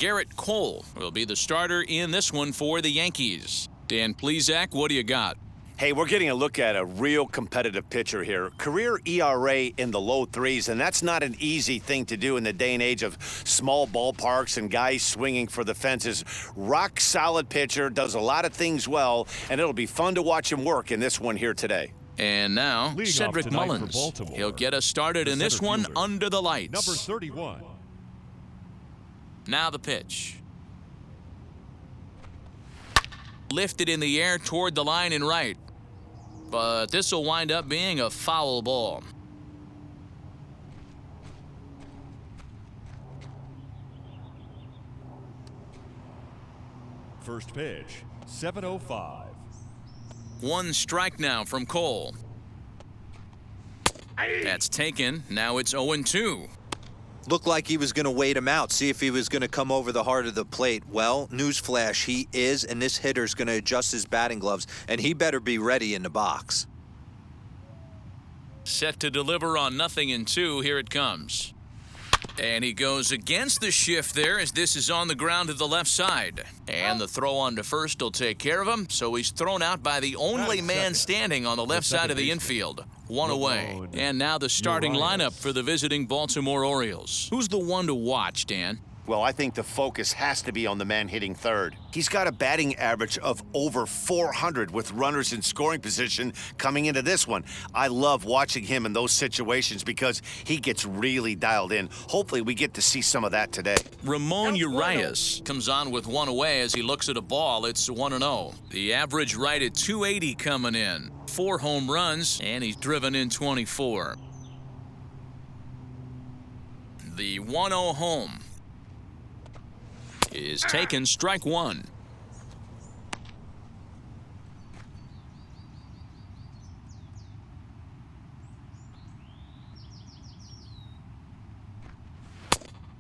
Garrett Cole will be the starter in this one for the Yankees. Dan Plesac, what do you got? Hey, we're getting a look at a real competitive pitcher here. Career ERA in the low threes, and that's not an easy thing to do in the day and age of small ballparks and guys swinging for the fences. Rock solid pitcher, does a lot of things well, and it'll be fun to watch him work in this one here today. And now, Cedric Mullins. He'll get us started in this one under the lights. Number 31. Now the pitch. Lifted in the air toward the line and right. But this will wind up being a foul ball. First pitch, 7:05. One strike now from Cole. That's taken. Now it's 0-2. Looked like he was going to wait him out, see if he was going to come over the heart of the plate. Well, newsflash, he is, and this hitter's going to adjust his batting gloves, and he better be ready in the box. Set to deliver on 0-2. Here it comes. And he goes against the shift there as this is on the ground to the left side. And the throw on to first will take care of him, so he's thrown out by the only man standing on the left side of the infield. One away. And now the starting lineup for the visiting Baltimore Orioles. Who's the one to watch, Dan? Well, I think the focus has to be on the man hitting third. He's got a batting average of over 400 with runners in scoring position coming into this one. I love watching him in those situations because he gets really dialed in. Hopefully we get to see some of that today. Ramon Urias comes on with one away as he looks at a ball. It's 1-0. The average right at 280 coming in. 4 home runs, and he's driven in 24. The 1-0 home is taken, strike one.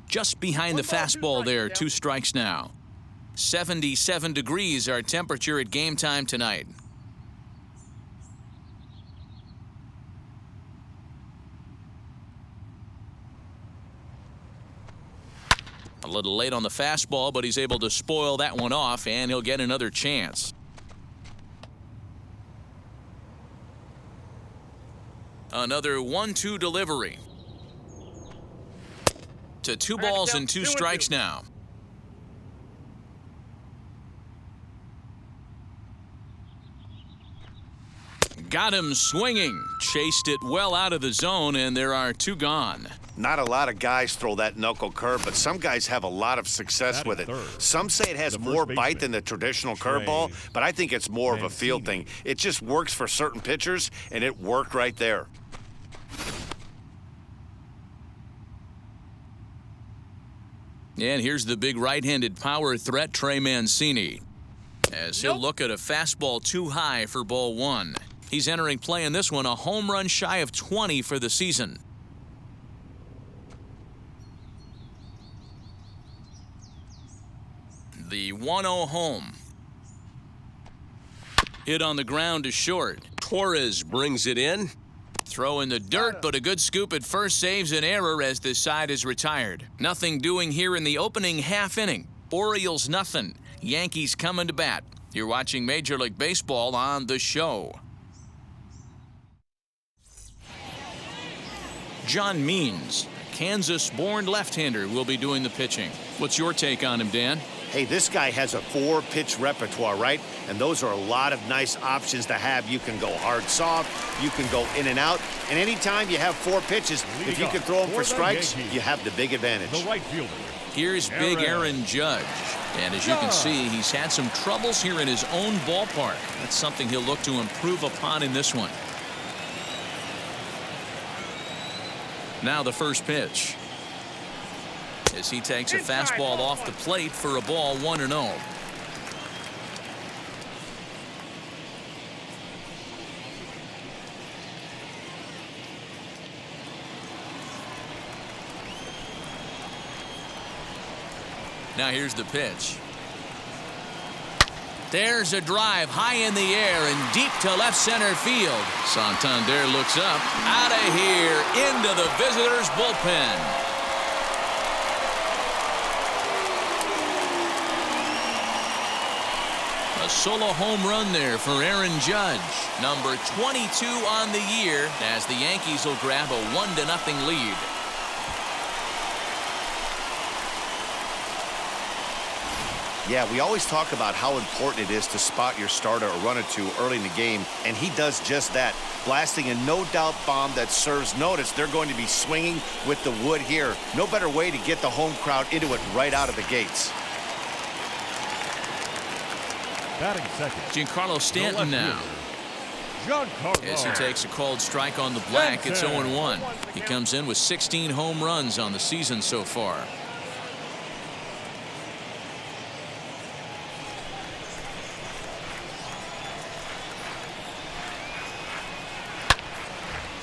Just behind the fastball there, 2 strikes now. 77 degrees our temperature at game time tonight. A little late on the fastball, but he's able to spoil that one off, and he'll get another chance. Another 1-2 delivery. To 2 balls and 2 strikes now. Got him swinging. Chased it well out of the zone, and there are 2 gone. Not a lot of guys throw that knuckle curve, but some guys have a lot of success with it. Some say it has more bite than the traditional curveball, but I think it's more of a field thing. It just works for certain pitchers, and it worked right there. And here's the big right-handed power threat, Trey Mancini, as he'll look at a fastball too high for ball 1. He's entering play in this one, a home run shy of 20 for the season. The 1-0 home. Hit on the ground to short. Torres brings it in. Throw in the dirt, but a good scoop at first saves an error as this side is retired. Nothing doing here in the opening half inning. Orioles nothing. Yankees coming to bat. You're watching Major League Baseball on The Show. John Means, Kansas-born left-hander, will be doing the pitching. What's your take on him, Dan? Hey, this guy has a 4-pitch repertoire, right? And those are a lot of nice options to have. You can go hard, soft. You can go in and out. And anytime you have 4 pitches, if you can throw them for strikes, you have the big advantage. The right fielder. Here's big Aaron Judge. And as you can see, he's had some troubles here in his own ballpark. That's something he'll look to improve upon in this one. Now the first pitch. As he takes a fastball off the plate for a ball, 1-0. Now here's the pitch. There's a drive high in the air and deep to left center field. Santander looks up, out of here, into the visitors' bullpen. A solo home run there for Aaron Judge, number 22 on the year, as the Yankees will grab a 1-0 lead. Yeah, we always talk about how important it is to spot your starter or run or two early in the game, and he does just that, blasting a no-doubt bomb that serves notice. They're going to be swinging with the wood here. No better way to get the home crowd into it right out of the gates. Batting second, Giancarlo Stanton now. As he takes a called strike on the black, it's 0-1. He comes in with 16 home runs on the season so far.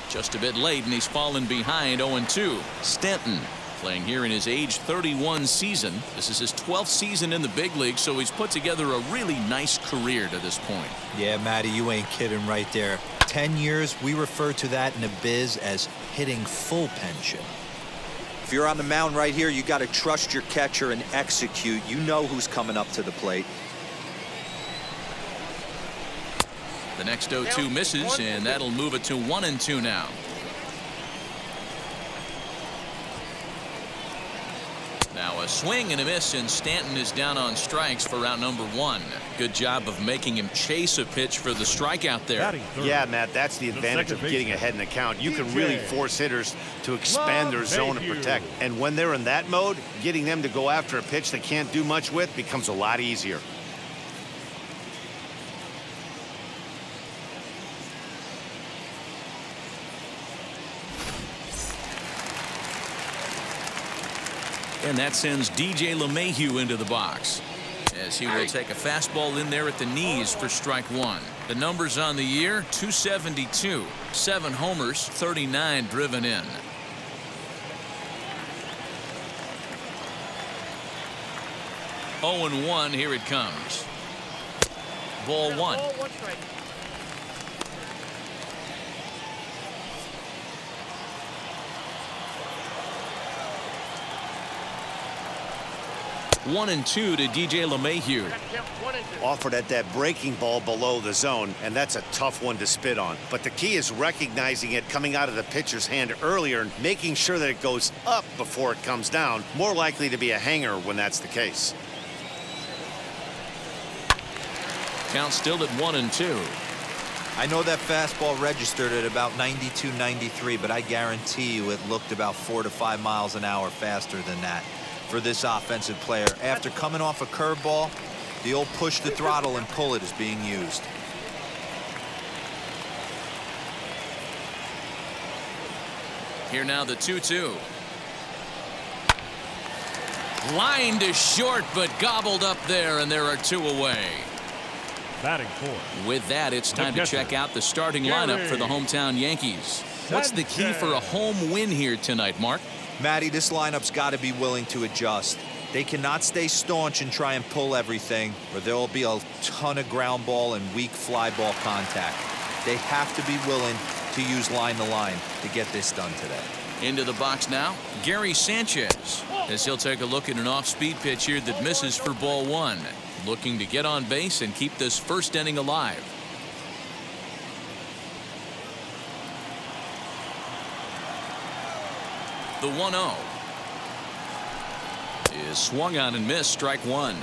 Just a bit late, and he's fallen behind 0-2. Stanton playing here in his age 31 season. This is his 12th season in the big league, so he's put together a really nice career to this point. Yeah, Matty, you ain't kidding right there. 10 years, we refer to that in the biz as hitting full pension. If you're on the mound right here, you got to trust your catcher and execute. You know who's coming up to the plate. The next 0-2 misses, and that'll move it to 1-2 now. Now a swing and a miss, and Stanton is down on strikes for out number 1. Good job of making him chase a pitch for the strikeout there. Yeah, Matt, that's the advantage of getting ahead in the count. You can really force hitters to expand their zone and protect. And when they're in that mode, getting them to go after a pitch they can't do much with becomes a lot easier. And that sends DJ LeMahieu into the box, as he will take a fastball in there at the knees for strike 1. The numbers on the year: 272, 7 homers, 39 driven in. Oh, 0-1. Here it comes. Ball 1. 1-2 to DJ LeMahieu. Offered at that breaking ball below the zone, and that's a tough one to spit on. But the key is recognizing it coming out of the pitcher's hand earlier and making sure that it goes up before it comes down. More likely to be a hanger when that's the case. Count still at 1-2. I know that fastball registered at about 92, 93, but I guarantee you it looked about 4 to 5 miles an hour faster than that for this offensive player. After coming off a curveball, the old push the throttle and pull it is being used. Here now the 2-2. Line to short, but gobbled up there, and there are 2 away. Batting fourth. With that, it's time to check out the starting lineup for the hometown Yankees. What's the key for a home win here tonight, Mark? Matty, this lineup's got to be willing to adjust. They cannot stay staunch and try and pull everything, or there will be a ton of ground ball and weak fly ball contact. They have to be willing to use line to line to get this done today. Into the box now, Gary Sanchez, as he'll take a look at an off-speed pitch here that misses for ball 1. Looking to get on base and keep this first inning alive. The 1-0 is swung on and missed, strike 1.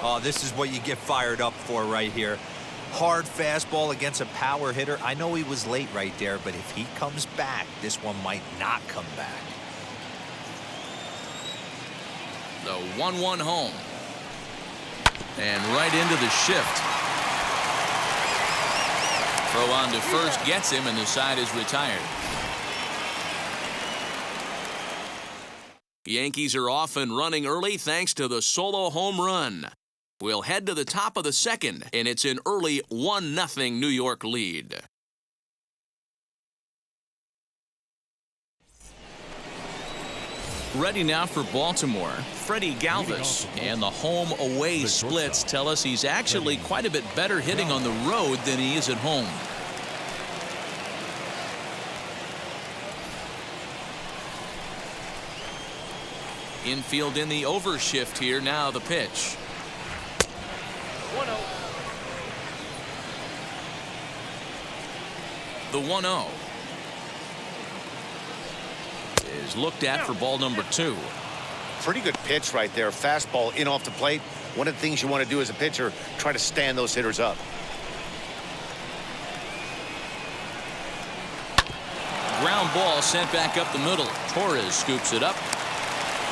Oh, this is what you get fired up for right here. Hard fastball against a power hitter. I know he was late right there, but if he comes back, this one might not come back. The 1-1 home. And right into the shift. Throw on to first gets him, and the side is retired. Yankees are off and running early thanks to the solo home run. We'll head to the top of the second, and it's an early 1-0 New York lead. Ready now for Baltimore, Freddie Galvis. And the home-away splits tell us he's actually quite a bit better hitting on the road than he is at home. Infield in the overshift here. Now the pitch. 1-0. The 1-0 is looked at for ball number 2. Pretty good pitch right there. Fastball in off the plate. One of the things you want to do as a pitcher, try to stand those hitters up. Ground ball sent back up the middle. Torres scoops it up.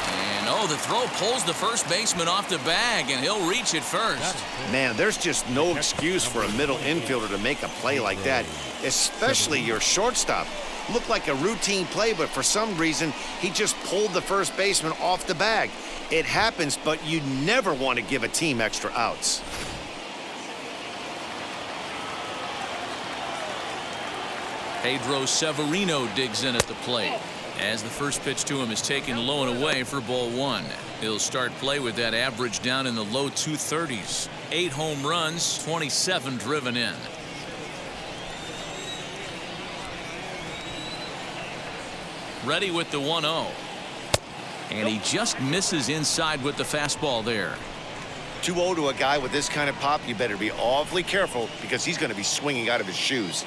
And oh, the throw pulls the first baseman off the bag, and he'll reach it first. Man, there's just no excuse for a middle infielder to make a play like that, especially your shortstop. Looked like a routine play, but for some reason, he just pulled the first baseman off the bag. It happens, but you never want to give a team extra outs. Pedro Severino digs in at the plate as the first pitch to him is taken low and away for ball 1. He'll start play with that average down in the low 230s. 8 home runs, 27 driven in. Ready with the 1-0. And he just misses inside with the fastball there. 2-0 to a guy with this kind of pop, you better be awfully careful because he's going to be swinging out of his shoes.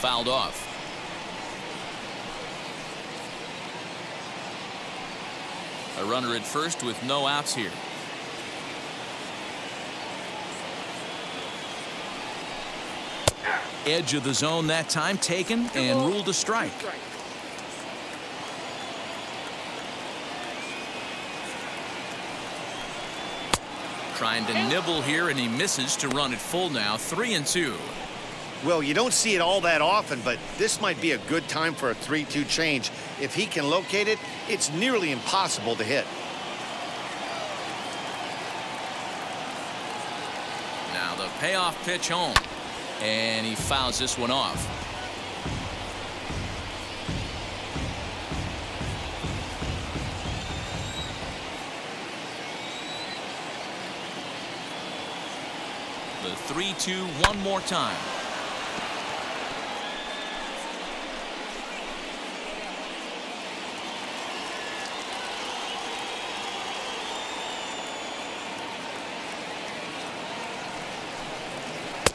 Fouled off. A runner at first with no outs here. Edge of the zone that time taken and ruled a strike. Trying to nibble here, and he misses to run it full now. 3-2. Well, you don't see it all that often, but this might be a good time for a 3-2 change. If he can locate it, it's nearly impossible to hit. Now the payoff pitch home. And he fouls this one off. The 3-2 one more time.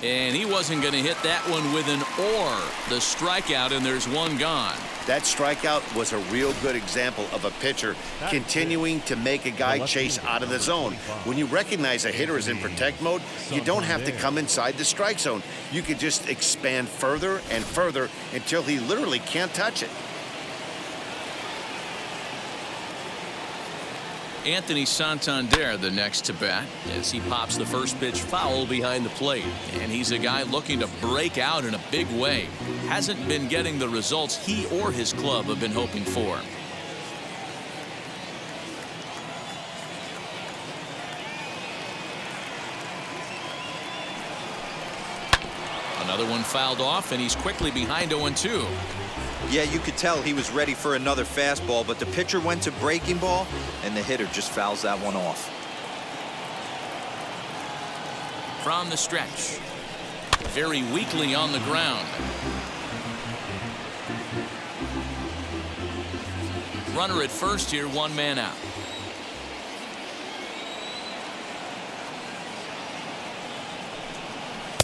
And he wasn't going to hit that one with an or. The strikeout, and there's one gone. That strikeout was a real good example of a pitcher continuing to make a guy chase out of the zone. When you recognize a hitter is in protect mode, you don't have to come inside the strike zone. You can just expand further and further until he literally can't touch it. Anthony Santander the next to bat as he pops the first pitch foul behind the plate. And he's a guy looking to break out in a big way. Hasn't been getting the results he or his club have been hoping for. Another one fouled off, and he's quickly behind 0-2. Yeah, you could tell he was ready for another fastball, but the pitcher went to breaking ball, and the hitter just fouls that one off. From the stretch. Very weakly on the ground. Runner at first here, 1 man out.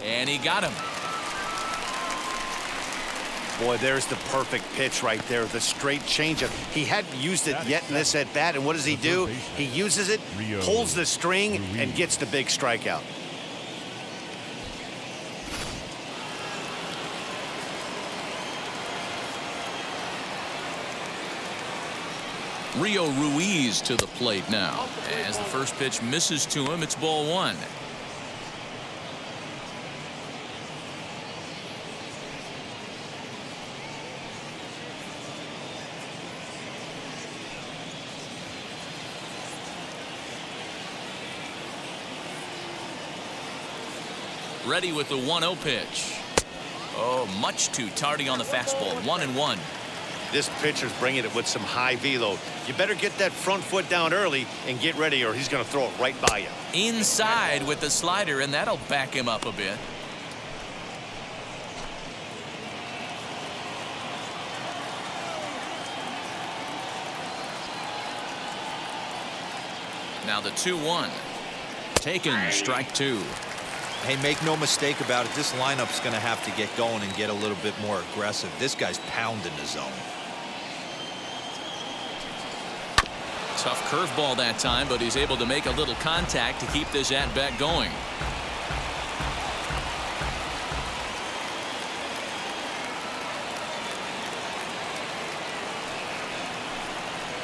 And he got him. Boy, there's the perfect pitch right there, the straight changeup. He hadn't used it yet in this at-bat, and what does he do? He uses it, pulls the string, and gets the big strikeout. Rio Ruiz to the plate now. As the first pitch misses to him, it's ball 1. Ready with the 1-0 pitch. Oh, much too tardy on the fastball. 1-1. This pitcher's bringing it with some high velo. You better get that front foot down early and get ready, or he's going to throw it right by you. Inside with the slider, and that'll back him up a bit. Now the 2-1. Taken, strike two. Hey, make no mistake about it. This lineup's going to have to get going and get a little bit more aggressive. This guy's pounding the zone. Tough curveball that time, but he's able to make a little contact to keep this at-bat going.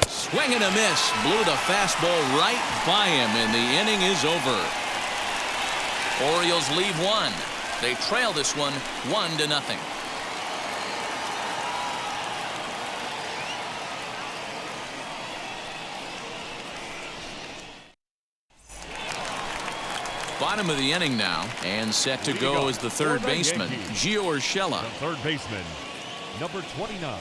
Swing and a miss. Blew the fastball right by him, and the inning is over. Orioles leave one. They trail this one 1-0. Bottom of the inning now, and set to go is the third baseman, Gio Urshela. The third baseman, number 29.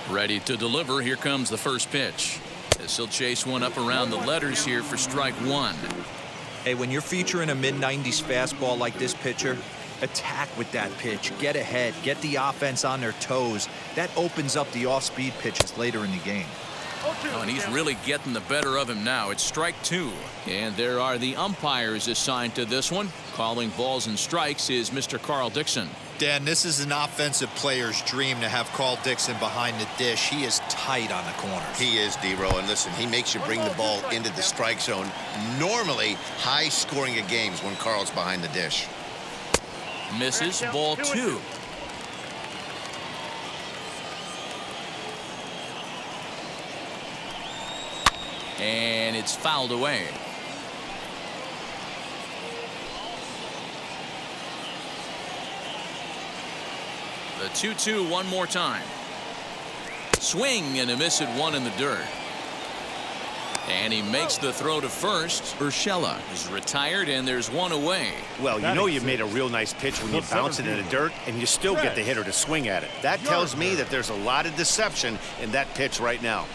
Ready to deliver. Here comes the first pitch. This will chase one up around the letters here for strike one. Hey, when you're featuring a mid-90s fastball like this pitcher, attack with that pitch. Get ahead. Get the offense on their toes. That opens up the off-speed pitches later in the game. Oh, and he's really getting the better of him now. It's strike two. And there are the umpires assigned to this one. Calling balls and strikes is Mr. Carl Dixon. Dan, this is an offensive player's dream to have Carl Dixon behind the dish. He is tight on the corners. He is, D-Row, and listen, he makes you bring the ball into the strike zone. Normally, high scoring of games when Carl's behind the dish. Misses, ball two. And it's fouled away. The 2-2 one more time. Swing and a miss at one in the dirt. And he makes the throw to first. Urshela is retired, and there's one away. Well, you know you made a real nice pitch when you bounce it in the dirt and you still get the hitter to swing at it. That tells me that there's a lot of deception in that pitch right now.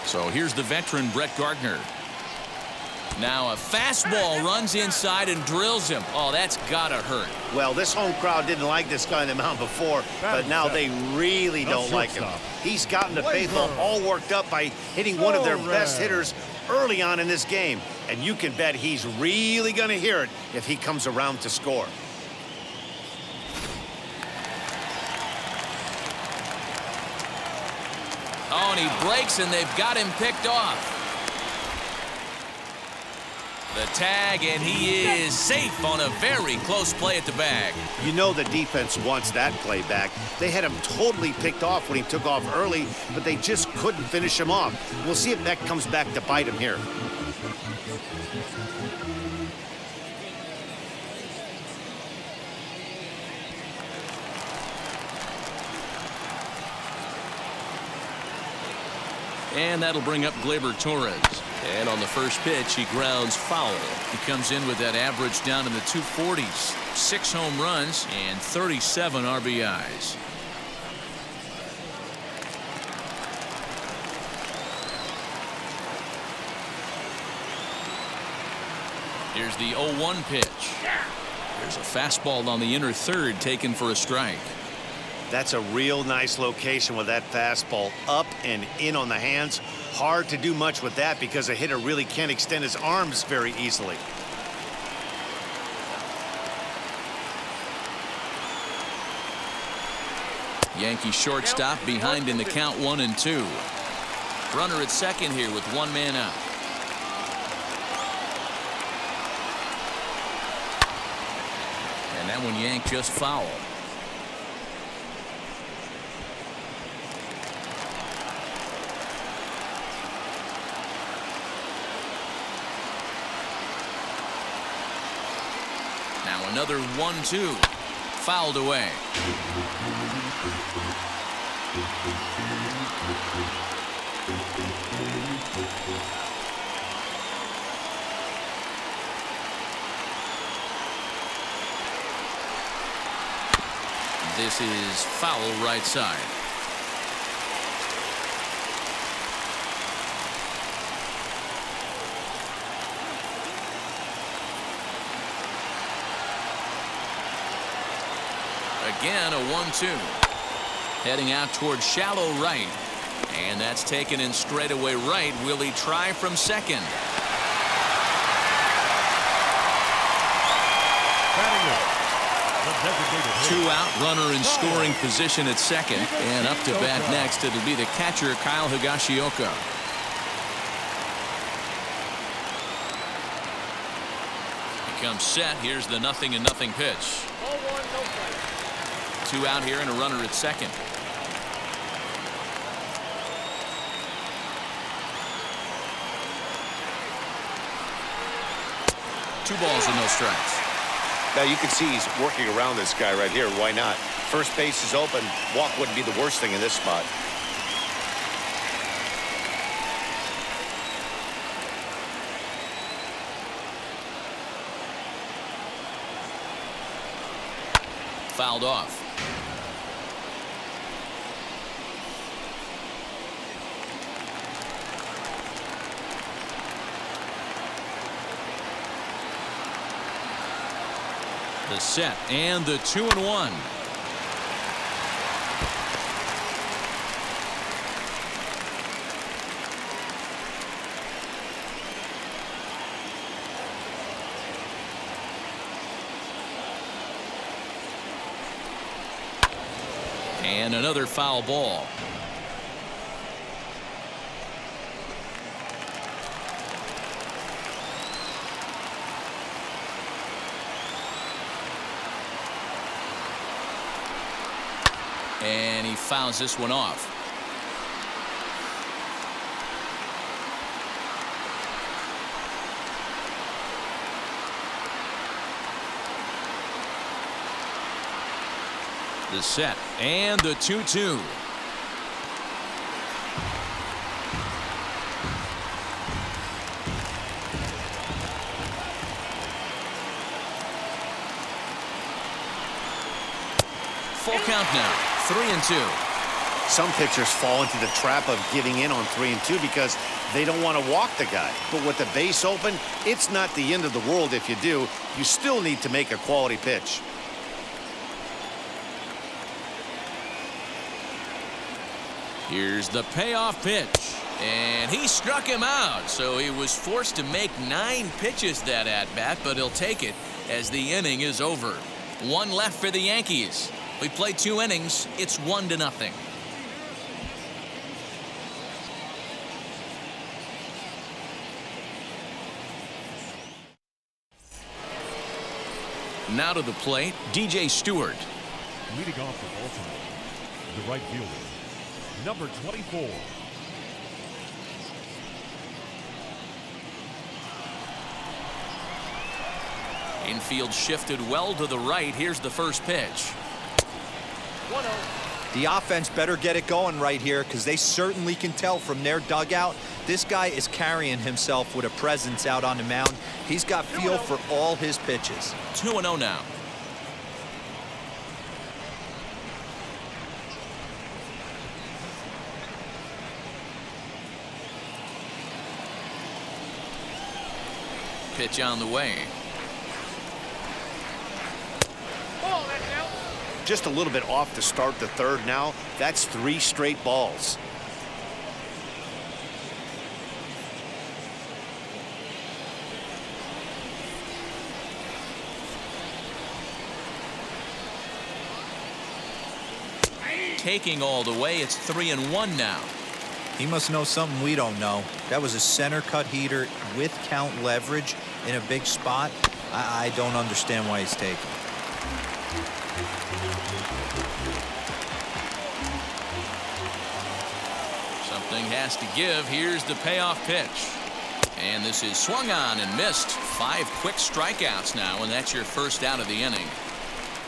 So here's the veteran Brett Gardner. Now a fastball runs inside and drills him. Oh, that's gotta hurt. Well, this home crowd didn't like this guy on the mound before, but now they really don't like him. He's gotten the baseball all worked up by hitting one of their best hitters early on in this game, and you can bet he's really going to hear it if he comes around to score. Oh, and he breaks, and they've got him picked off. The tag, and he is safe on a very close play at the bag. You know the defense wants that play back. They had him totally picked off when he took off early, but they just couldn't finish him off. We'll see if that comes back to bite him here. And that'll bring up Gleyber Torres. And on the first pitch, he grounds foul. He comes in with that average down in the 240s. 6 home runs and 37 RBIs. Here's the 0-1 pitch. There's a fastball on the inner third taken for a strike. That's a real nice location with that fastball up and in on the hands. Hard to do much with that because a hitter really can't extend his arms very easily. Yankee shortstop behind in the count 1-2. Runner at second here with one man out. And that one yanked just foul. Now another 1-2. Fouled away. This is foul right side. Again, a 1-2. Heading out towards shallow right. And that's taken in straightaway right. Will he try from second? Two out, runner in scoring position at second. And up to bat next, it'll be the catcher, Kyle Higashioka. He comes set. Here's the 0-0 pitch. 2 out here and a runner at second. Two balls and no strikes. Now you can see he's working around this guy right here. Why not? First base is open. Walk wouldn't be the worst thing in this spot. Fouled off. The set and the 2-1. And another foul ball. And he fouls this one off. The set and the 2-2. Full count now. 3-2. Some pitchers fall into the trap of giving in on 3-2 because they don't want to walk the guy. But with the base open, it's not the end of the world if you do. You still need to make a quality pitch. Here's the payoff pitch. And he struck him out. So he was forced to make 9 pitches that at-bat, but he'll take it as the inning is over. 1 left for the Yankees. We played 2 innings. It's 1-0. Now to the plate, DJ Stewart. Leading off for Baltimore, the right fielder, number 24. Infield shifted well to the right. Here's the first pitch. The offense better get it going right here because they certainly can tell from their dugout this guy is carrying himself with a presence out on the mound. He's got feel for all his pitches. 2-0 now. Pitch on the way. Just a little bit off to start the third now. That's 3 straight balls. Taking all the way. It's 3-1 now. He must know something we don't know. That was a center cut heater with count leverage in a big spot. I don't understand why he's taking. Something has to give. Here's the payoff pitch. And this is swung on and missed. 5 quick strikeouts now, and that's your first out of the inning.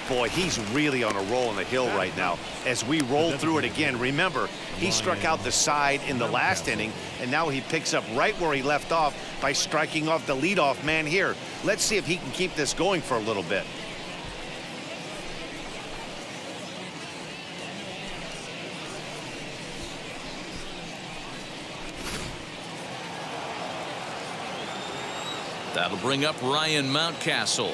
Boy, he's really on a roll on the hill right now. As we roll through it again, remember, he struck out the side in the last inning, and now he picks up right where he left off by striking off the leadoff man here. Let's see if he can keep this going for a little bit. That'll bring up Ryan Mountcastle.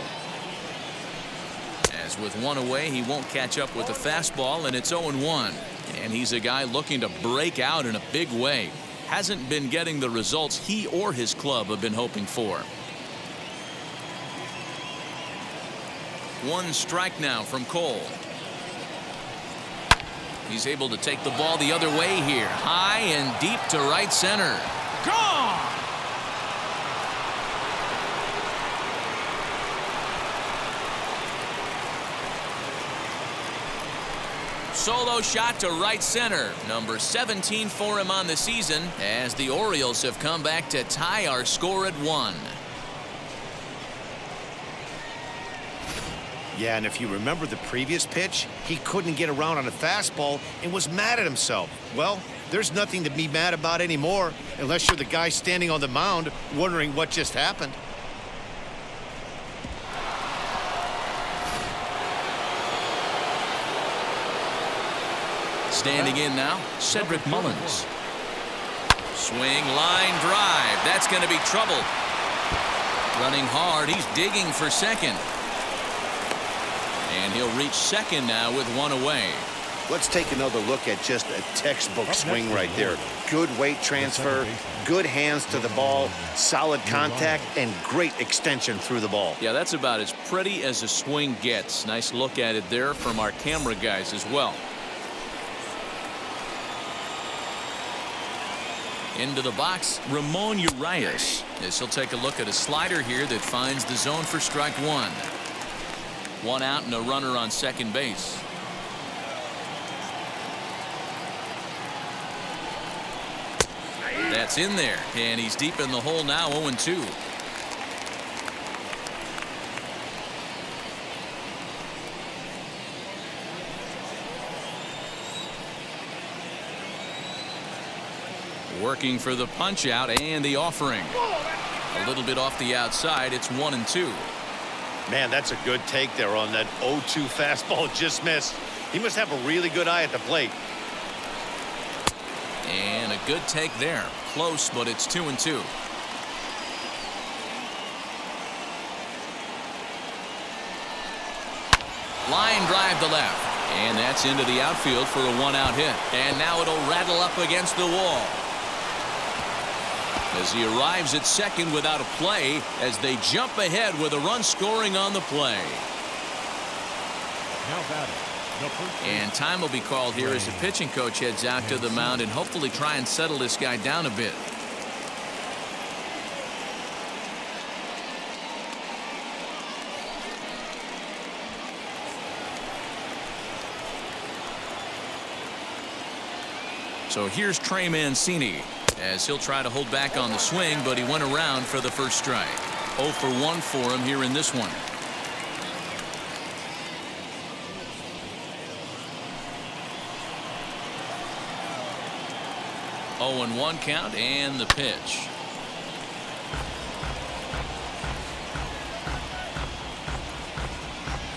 As as with one away, he won't catch up with the fastball, and it's 0-1. And he's a guy looking to break out in a big way. Hasn't been getting the results he or his club have been hoping for. One strike now from Cole. He's able to take the ball the other way here. High and deep to right center. Gone! Solo shot to right center. Number 17 for him on the season, as the Orioles have come back to tie our score at 1. Yeah, and if you remember the previous pitch, he couldn't get around on a fastball and was mad at himself. Well, there's nothing to be mad about anymore, unless you're the guy standing on the mound wondering what just happened. Standing in now, Cedric Mullins. Swing, line drive. That's going to be trouble. Running hard, he's digging for second. And he'll reach second now with one away. Let's take another look at just a textbook swing right there. Good weight transfer, good hands to the ball, solid contact, and great extension through the ball. Yeah, that's about as pretty as a swing gets. Nice look at it there from our camera guys as well. Into the box, Ramon Urias, as he'll take a look at a slider here that finds the zone for strike one. One out and a runner on second base. That's in there, and he's deep in the hole now, 0-2. Working for the punch out and the offering. A little bit off the outside. It's 1-2. Man, that's a good take there on that 0-2 fastball just missed. He must have a really good eye at the plate. And a good take there. Close, but it's 2-2. Line drive to left. And that's into the outfield for a one-out hit. And now it'll rattle up against the wall. As he arrives at second without a play, as they jump ahead with a run scoring on the play. Now batting, the first And time will be called here as the pitching coach heads out to the mound and hopefully try and settle this guy down a bit. So here's Trey Mancini, as he'll try to hold back on the swing, but he went around for the first strike. 0 for 1 for him here in this one. Oh, and 1 count, and the pitch.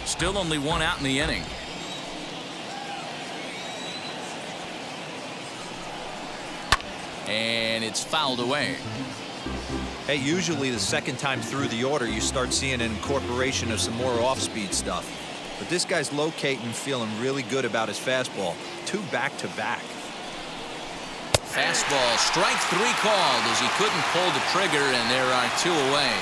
Still only 1 out in the inning. And it's fouled away. Hey, usually the second time through the order, you start seeing an incorporation of some more off-speed stuff. But this guy's locating, feeling really good about his fastball. 2 back-to-back. Fastball, strike 3 called as he couldn't pull the trigger, and there are 2 away.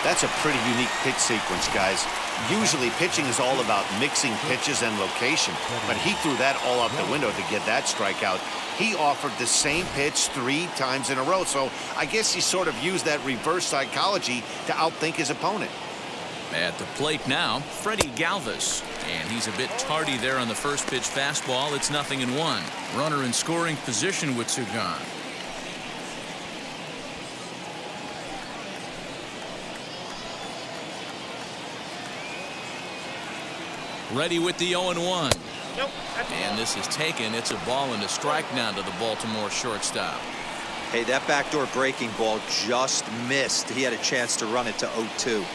That's a pretty unique pitch sequence, guys. Usually pitching is all about mixing pitches and location, but he threw that all out the window to get that strikeout. He offered the same pitch 3 times in a row, so I guess he sort of used that reverse psychology to outthink his opponent. At the plate now, Freddie Galvis, and he's a bit tardy there on the first pitch fastball. It's 0-1. Runner in scoring position with 2 gone. Ready with the 0-1. Nope. And this is taken. It's a ball and a strike now to the Baltimore shortstop. Hey, that backdoor breaking ball just missed. He had a chance to run it to 0-2.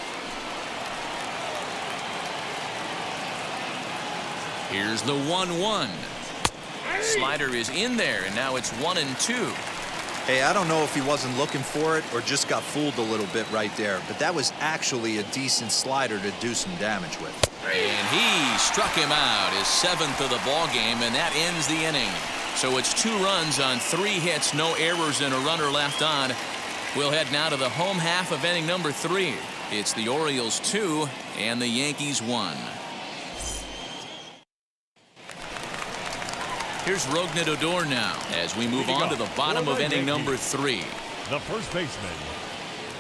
Here's the 1-1. Slider is in there, and now it's 1-2. Hey, I don't know if he wasn't looking for it or just got fooled a little bit right there, but that was actually a decent slider to do some damage with. And he struck him out, his 7th of the ball game, and that ends the inning. So it's 2 runs on 3 hits, no errors, and a runner left on. We'll head now to the home half of inning number 3. It's the Orioles 2 and the Yankees 1. Here's Rougned Odor now as we move on to the bottom of inning number 3. The first baseman,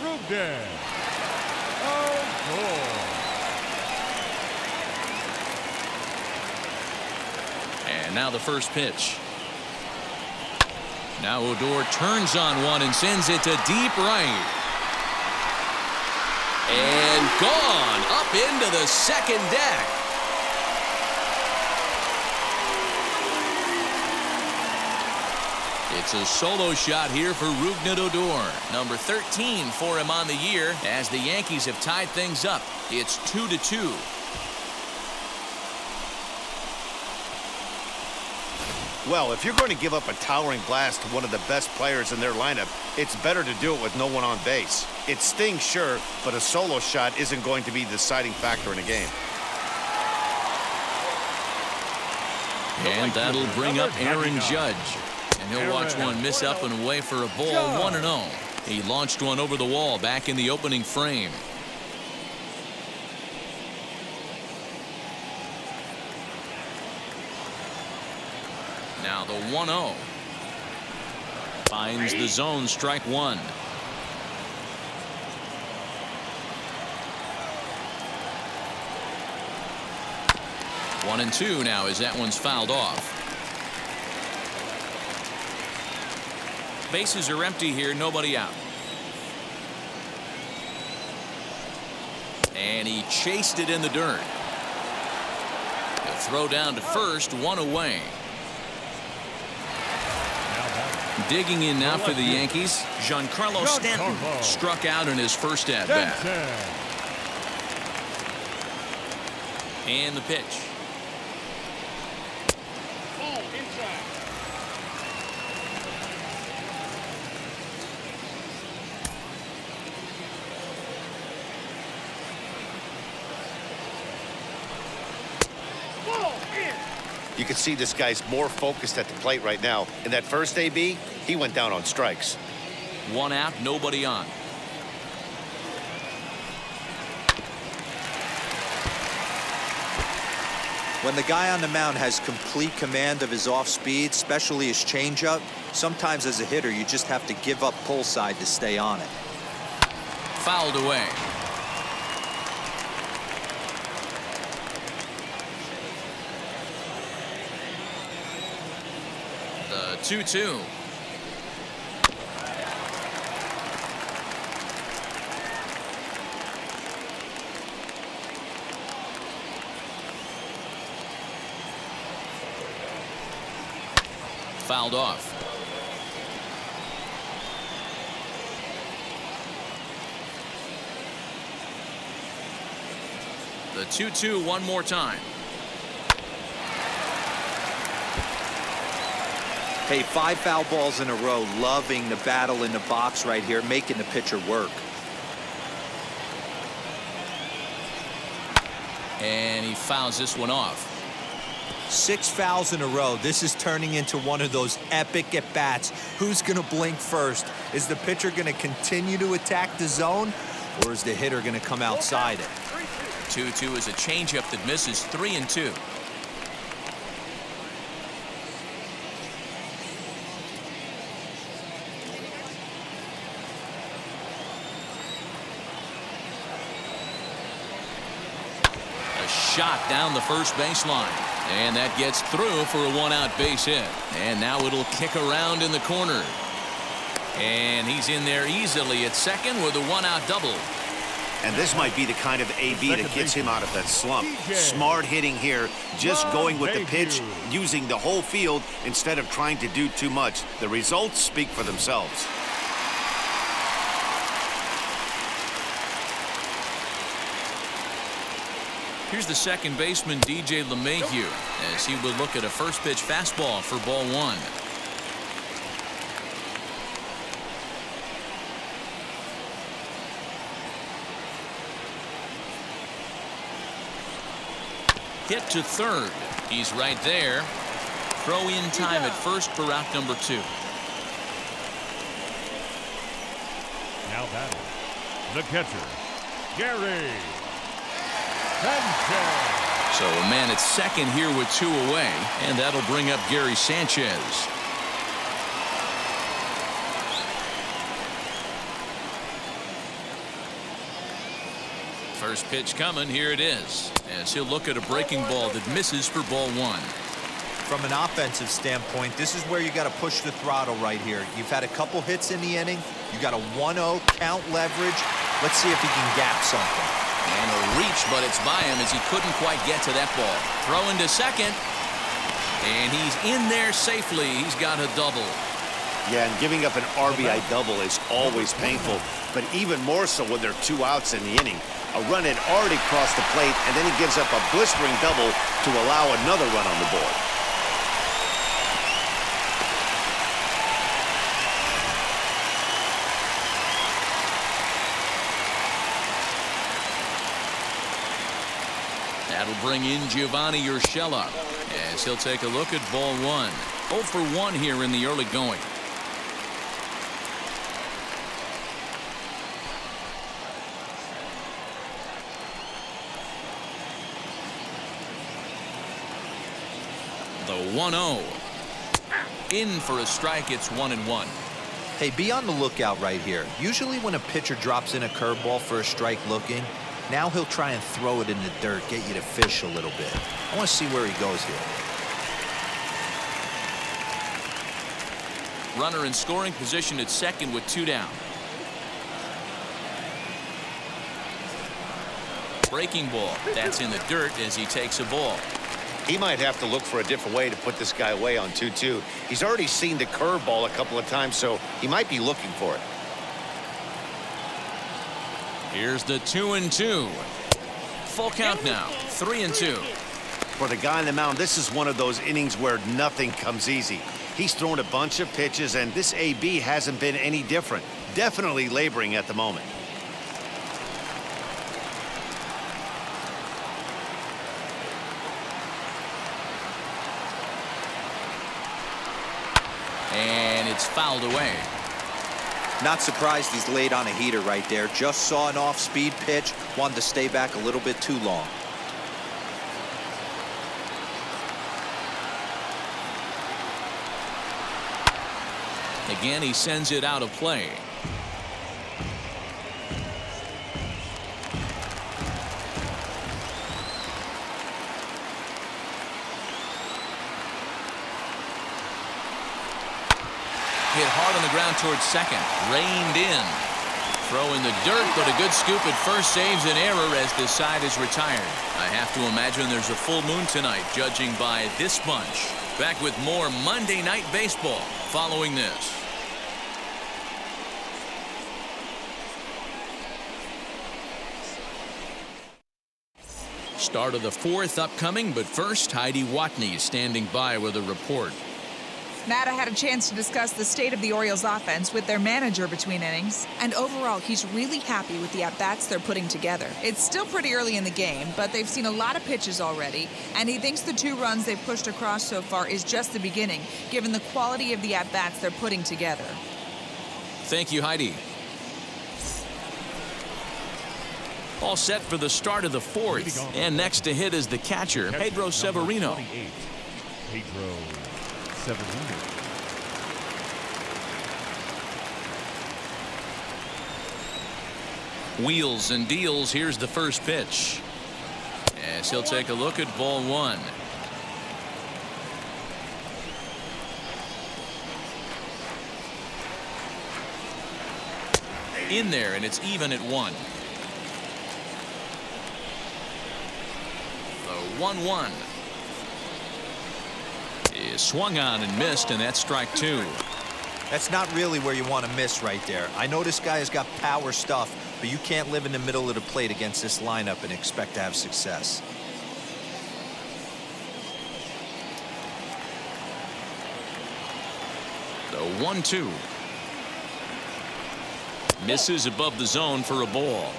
Rougned Odor. And now the first pitch. Now Odor turns on one and sends it to deep right. And gone up into the second deck. It's a solo shot here for Rougned Odor, number 13 for him on the year, as the Yankees have tied things up. It's 2-2. Well, if you're going to give up a towering blast to one of the best players in their lineup, it's better to do it with no one on base. It stings, sure, but a solo shot isn't going to be the deciding factor in a game. And that'll bring up Aaron Judge. And he'll watch one miss up and away for a ball, 1-0. He launched one over the wall back in the opening frame. Now the 1-0. Finds the zone, strike 1. One and 2 now as that one's fouled off. Bases are empty here, nobody out. And he chased it in the dirt. The throw down to first, 1 away. Digging in now for the Yankees, Giancarlo Stanton struck out in his first at-bat. And the pitch. You can see this guy's more focused at the plate right now. In that first AB, he went down on strikes. 1 out, nobody on. When the guy on the mound has complete command of his off speed, especially his changeup, sometimes as a hitter you just have to give up pull side to stay on it. Fouled away. The 2-2. Fouled off. The 2-2 one more time. Hey, 5 foul balls in a row, loving the battle in the box right here, making the pitcher work. And he fouls this one off. 6 fouls in a row. This is turning into one of those epic at-bats. Who's going to blink first? Is the pitcher going to continue to attack the zone, or is the hitter going to come outside it? 2-2 is a changeup that misses. 3-2. A shot down the first baseline. And that gets through for a 1-out base hit. And now it'll kick around in the corner. And he's in there easily at second with a 1-out double. And this might be the kind of AB that gets him out of that slump. Smart hitting here, just going with the pitch, using the whole field instead of trying to do too much. The results speak for themselves. Here's the second baseman, DJ LeMahieu, as he would look at a first pitch fastball for ball 1. Hit to third. He's right there. Throw in time at first for out number 2. Now batting, the catcher, Gary Sanchez. So a man at second here with 2 away, and that'll bring up Gary Sanchez. First pitch coming. Here it is, as he'll look at a breaking ball that misses for ball 1. From an offensive standpoint, this is where you got to push the throttle right here. You've had a couple hits in the inning. You got a 1-0 count leverage. Let's see if he can gap something. And a reach, but it's by him as he couldn't quite get to that ball. Throwing to second, and he's in there safely. He's got a double. Yeah, and giving up an RBI double is always painful, but even more so when there are 2 outs in the inning. A run had already crossed the plate, and then he gives up a blistering double to allow another run on the board. That'll bring in Giovanni Urshela as he'll take a look at ball 1. 0 for 1 here in the early going. The 1-0. In for a strike. It's 1-1. Hey, be on the lookout right here. Usually when a pitcher drops in a curveball for a strike looking, now he'll try and throw it in the dirt, get you to fish a little bit. I want to see where he goes here. Runner in scoring position at second with 2 down. Breaking ball. That's in the dirt as he takes a ball. He might have to look for a different way to put this guy away on 2-2. He's already seen the curveball a couple of times, so he might be looking for it. Here's the 2-2. Full count now. 3-2. For the guy on the mound, this is one of those innings where nothing comes easy. He's thrown a bunch of pitches, and this AB hasn't been any different. Definitely laboring at the moment. And it's fouled away. Not surprised he's laid on a heater right there. Just saw an off-speed pitch. Wanted to stay back a little bit too long. Again, he sends it out of play. Hit hard on the ground towards second. Reined in. Throw in the dirt, but a good scoop at first saves an error as this side is retired. I have to imagine there's a full moon tonight, judging by this bunch. Back with more Monday Night Baseball following this. Start of the 4th upcoming, but first, Heidi Watney standing by with a report. Matt, I had a chance to discuss the state of the Orioles offense with their manager between innings, and overall he's really happy with the at-bats they're putting together. It's still pretty early in the game, but they've seen a lot of pitches already, and he thinks the 2 runs they've pushed across so far is just the beginning, given the quality of the at-bats they're putting together. Thank you, Heidi. All set for the start of the 4th, and next to hit is the catcher, Pedro Severino. Pedro Severino. Wheels and deals. Here's the first pitch, as he'll take a look at ball 1. In there, and it's even at 1. The 1-1 is swung on and missed, and that's strike 2. That's not really where you want to miss right there. I know this guy has got power stuff, but you can't live in the middle of the plate against this lineup and expect to have success. The 1-2 misses above the zone for a ball.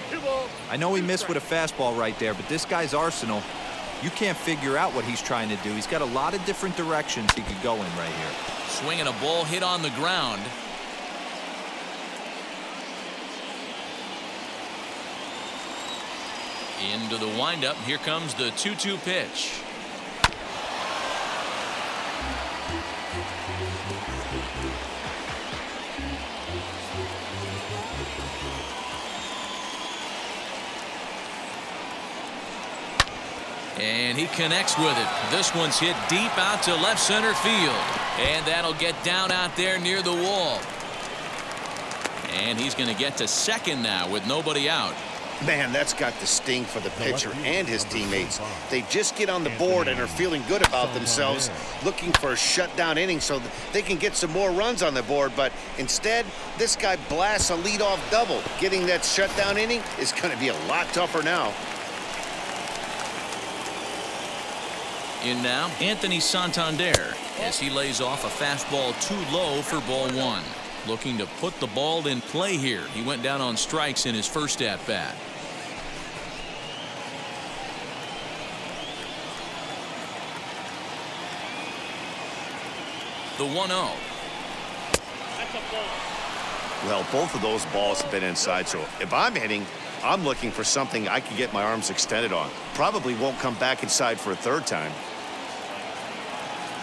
I know he missed with a fastball right there, but this guy's arsenal, You can't figure out what he's trying to do. He's got a lot of different directions he could go in right here. Swinging a ball hit on the ground. Into the windup. Here comes the 2-2 pitch. And he connects with it. This one's hit deep out to left center field. And that'll get down out there near the wall. And he's going to get to second now with nobody out. Man, that's got the sting for the pitcher and his teammates. They just get on the board and are feeling good about themselves, looking for a shutdown inning so that they can get some more runs on the board. But instead, this guy blasts a leadoff double. Getting that shutdown inning is going to be a lot tougher now. In now, Anthony Santander, as he lays off a fastball too low for ball one. Looking to put the ball in play here. He went down on strikes in his first at-bat. The 1-0. Well, both of those balls have been inside, so if I'm hitting, I'm looking for something I can get my arms extended on. Probably won't come back inside for a third time.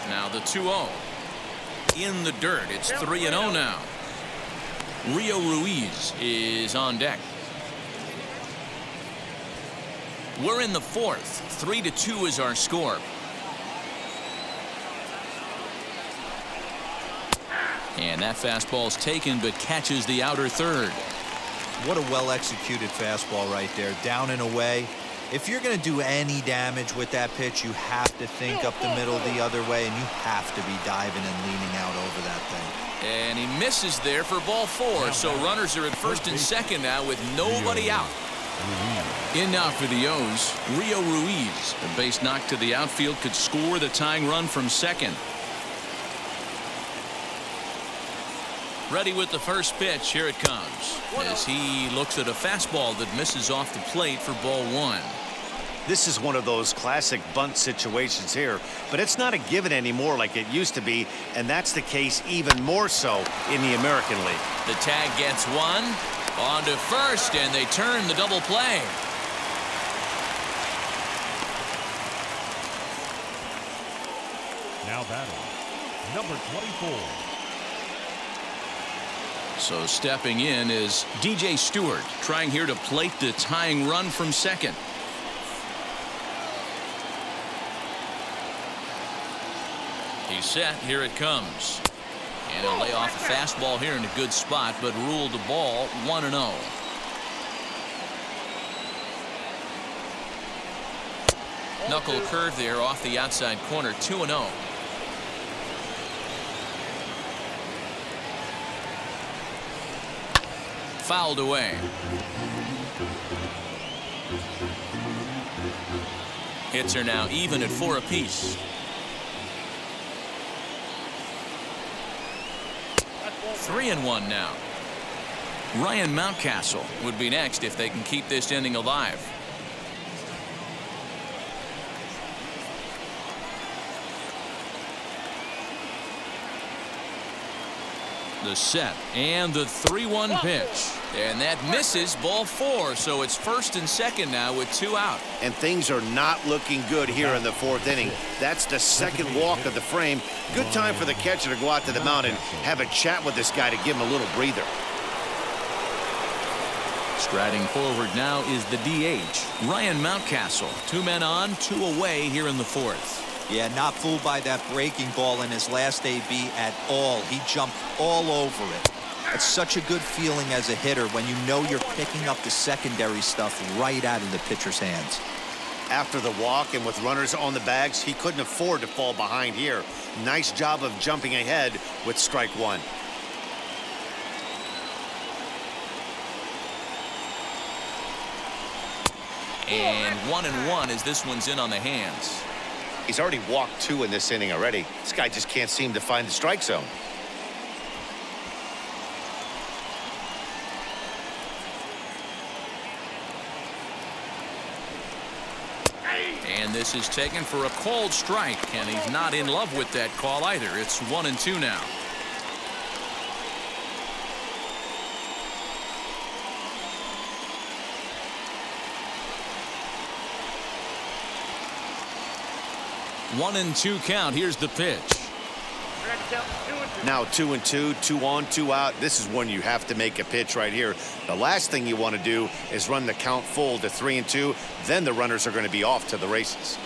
Now the 2-0. In the dirt. It's 3-0 now. Rio Ruiz is on deck. We're in the fourth. 3-2 is our score. And that fastball's taken but catches the outer third. What a well-executed fastball right there. Down and away. If you're going to do any damage with that pitch, you have to think up the middle the other way, and you have to be diving and leaning out over that thing. And he misses there for ball four. So runners are at first and second now with nobody out. In now for the O's, Rio Ruiz. A base knock to the outfield could score the tying run from second. Ready with the first pitch. Here it comes. As he looks at a fastball that misses off the plate for ball one. This is one of those classic bunt situations here, but it's not a given anymore like it used to be, and that's the case even more so in the American League. The tag gets one. On to first, and they turn the double play. Now batting, number 24. So stepping in is DJ Stewart, trying here to plate the tying run from second. He's set. Here it comes. And he'll lay off a fastball here in a good spot, but ruled the ball 1-0. Knuckle curve there off the outside corner, 2-0. Fouled away. Hits are now even at 4 apiece. 3-1 now. Ryan Mountcastle would be next if they can keep this inning alive. The set and the 3-1 pitch. And that misses ball four. So it's first and second now with 2 out. And things are not looking good here in the fourth inning. That's the second walk of the frame. Good time for the catcher to go out to the mound and have a chat with this guy to give him a little breather. Striding forward now is the DH, Ryan Mountcastle. 2 men on, 2 away here in the fourth. Yeah, not fooled by that breaking ball in his last AB at all. He jumped all over it. It's such a good feeling as a hitter when you know you're picking up the secondary stuff right out of the pitcher's hands. After the walk and with runners on the bags, he couldn't afford to fall behind here. Nice job of jumping ahead with strike one. And 1-1 as this one's in on the hands. He's already walked 2 in this inning already. This guy just can't seem to find the strike zone. And And this is taken for a called strike, and he's not in love with that call either. It's 1-2 now. One and two count. Here's the pitch. Now 2-2, 2 on, 2 out. This is when you have to make a pitch right here. The last thing you want to do is run the count full to 3-2. Then the runners are going to be off to the races.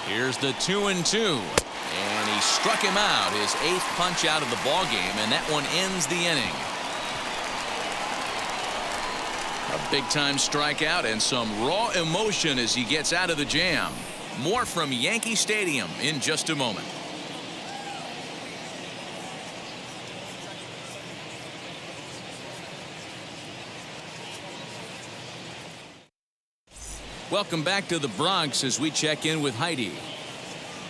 Here's the 2-2, and he struck him out, his 8th punch out of the ball game, and that one ends the inning. A big-time strikeout and some raw emotion as he gets out of the jam. More from Yankee Stadium in just a moment. Welcome back to the Bronx as we check in with Heidi.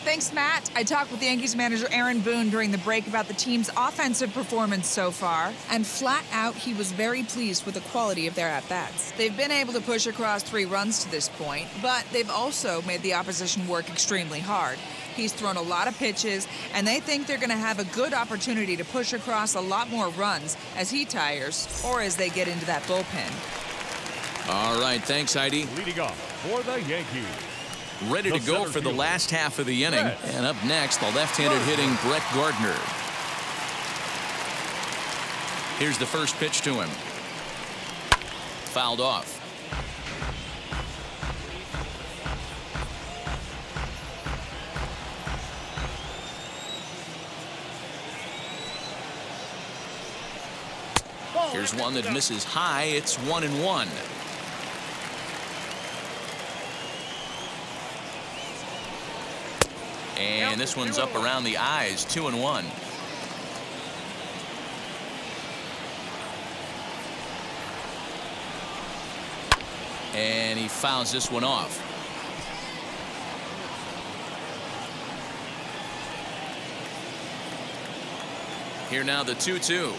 Thanks, Matt. I talked with the Yankees manager Aaron Boone during the break about the team's offensive performance so far, and flat out, he was very pleased with the quality of their at-bats. They've been able to push across 3 runs to this point, but they've also made the opposition work extremely hard. He's thrown a lot of pitches, and they think they're going to have a good opportunity to push across a lot more runs as he tires or as they get into that bullpen. All right, thanks, Heidi. Leading off for the Yankees. Ready to go for the last half of the inning. And up next, the left-handed hitting Brett Gardner. Here's the first pitch to him. Fouled off. Here's one that misses high. It's 1-1. And this one's up around the eyes, 2-1. And he fouls this one off. Here now the 2-2.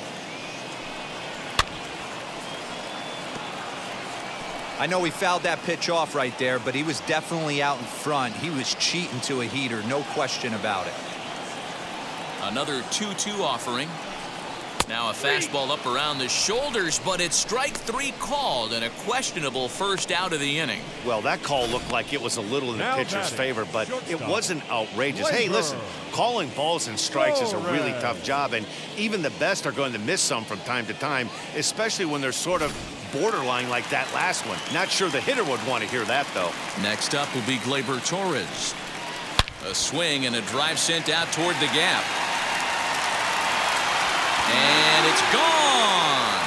I know he fouled that pitch off right there, but he was definitely out in front. He was cheating to a heater, no question about it. Another 2-2 offering. Now a fastball up around the shoulders, but it's strike 3 called and a questionable first out of the inning. Well, that call looked like it was a little in the pitcher's favor, but it wasn't outrageous. Hey, listen, calling balls and strikes is a really tough job, and even the best are going to miss some from time to time, especially when they're sort of borderline like that last one. Not sure the hitter would want to hear that, though. Next up will be Gleyber Torres. A swing and a drive sent out toward the gap. And it's gone.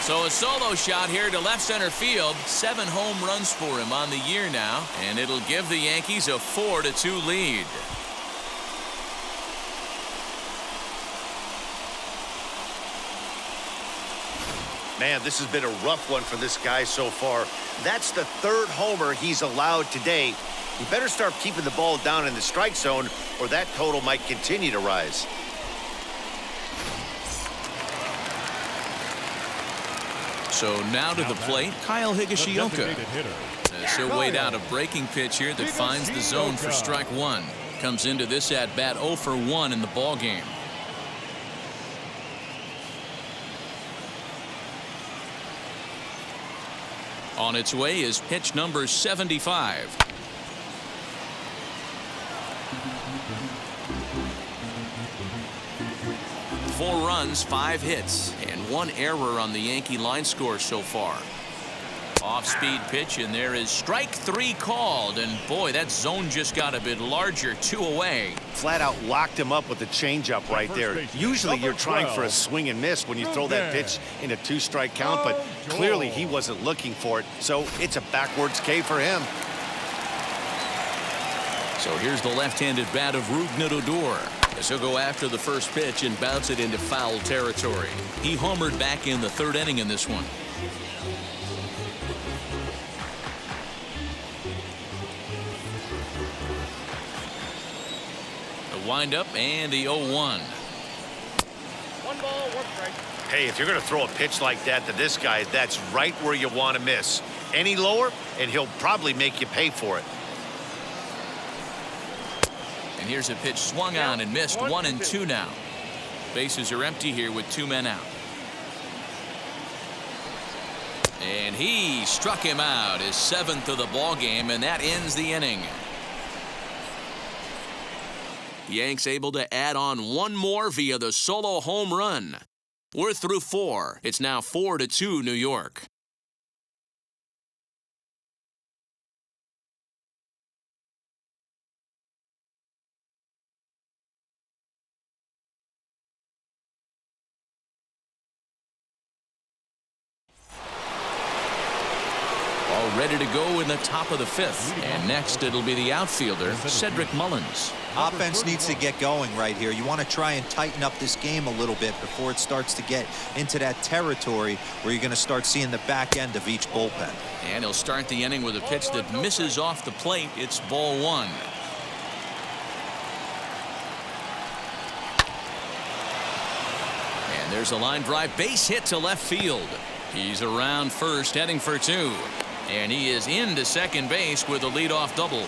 So a solo shot here to left center field. 7 home runs for him on the year now, and it'll give the Yankees a 4-2 lead. Man, this has been a rough one for this guy so far. That's the 3rd homer he's allowed today. He better start keeping the ball down in the strike zone, or that total might continue to rise. So now to the plate, Kyle Higashioka. As he'll wait out a breaking pitch here that finds the zone for strike 1. Comes into this at bat 0 for 1 in the ball game. On its way is pitch number 75. Four runs, 5 hits, and 1 error on the Yankee line score so far. Off-speed pitch, and there is strike 3 called, and boy, that zone just got a bit larger, 2 away. Flat out locked him up with the changeup right there. Usually you're trying for a swing and miss when you throw that pitch in a 2-strike count, but clearly he wasn't looking for it, so it's a backwards K for him. So here's the left-handed bat of Rougned Odor, as he'll go after the first pitch and bounce it into foul territory. He homered back in the 3rd inning in this one. The windup and the 0-1. 1 ball, 1 strike. Hey, if you're going to throw a pitch like that to this guy, that's right where you want to miss. Any lower, and he'll probably make you pay for it. And here's a pitch swung on and missed. 1-2 now. Bases are empty here with 2 men out. And he struck him out, his 7th of the ball game, and that ends the inning. Yanks able to add on 1 more via the solo home run. We're through 4. It's now 4-2 New York. All ready to go in the top of the 5th. And next it'll be the outfielder, Cedric Mullins. Offense needs to get going right here. You want to try and tighten up this game a little bit before it starts to get into that territory where you're going to start seeing the back end of each bullpen. And he'll start the inning with a pitch that misses off the plate. It's ball 1. And there's a line drive base hit to left field. He's around first, heading for 2. And he is into second base with a leadoff double.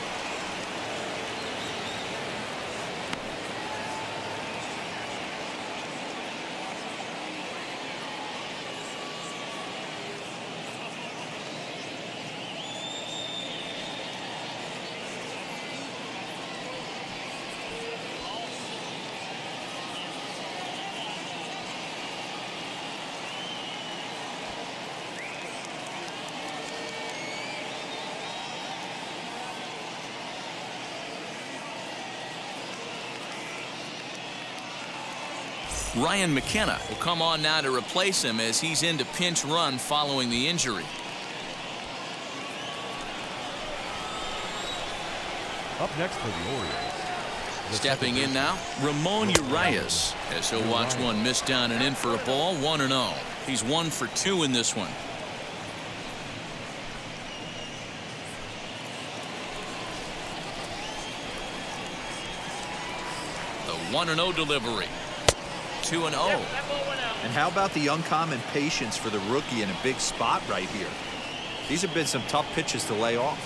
Ryan McKenna will come on now to replace him as he's into pinch run following the injury. Up next for the Orioles. Stepping in now, Ramon Urias, as he'll watch one miss down and in for a ball. 1-0. He's 1 for 2 in this one. The 1-0 delivery. 2-0. And how about the uncommon patience for the rookie in a big spot right here? These have been some tough pitches to lay off.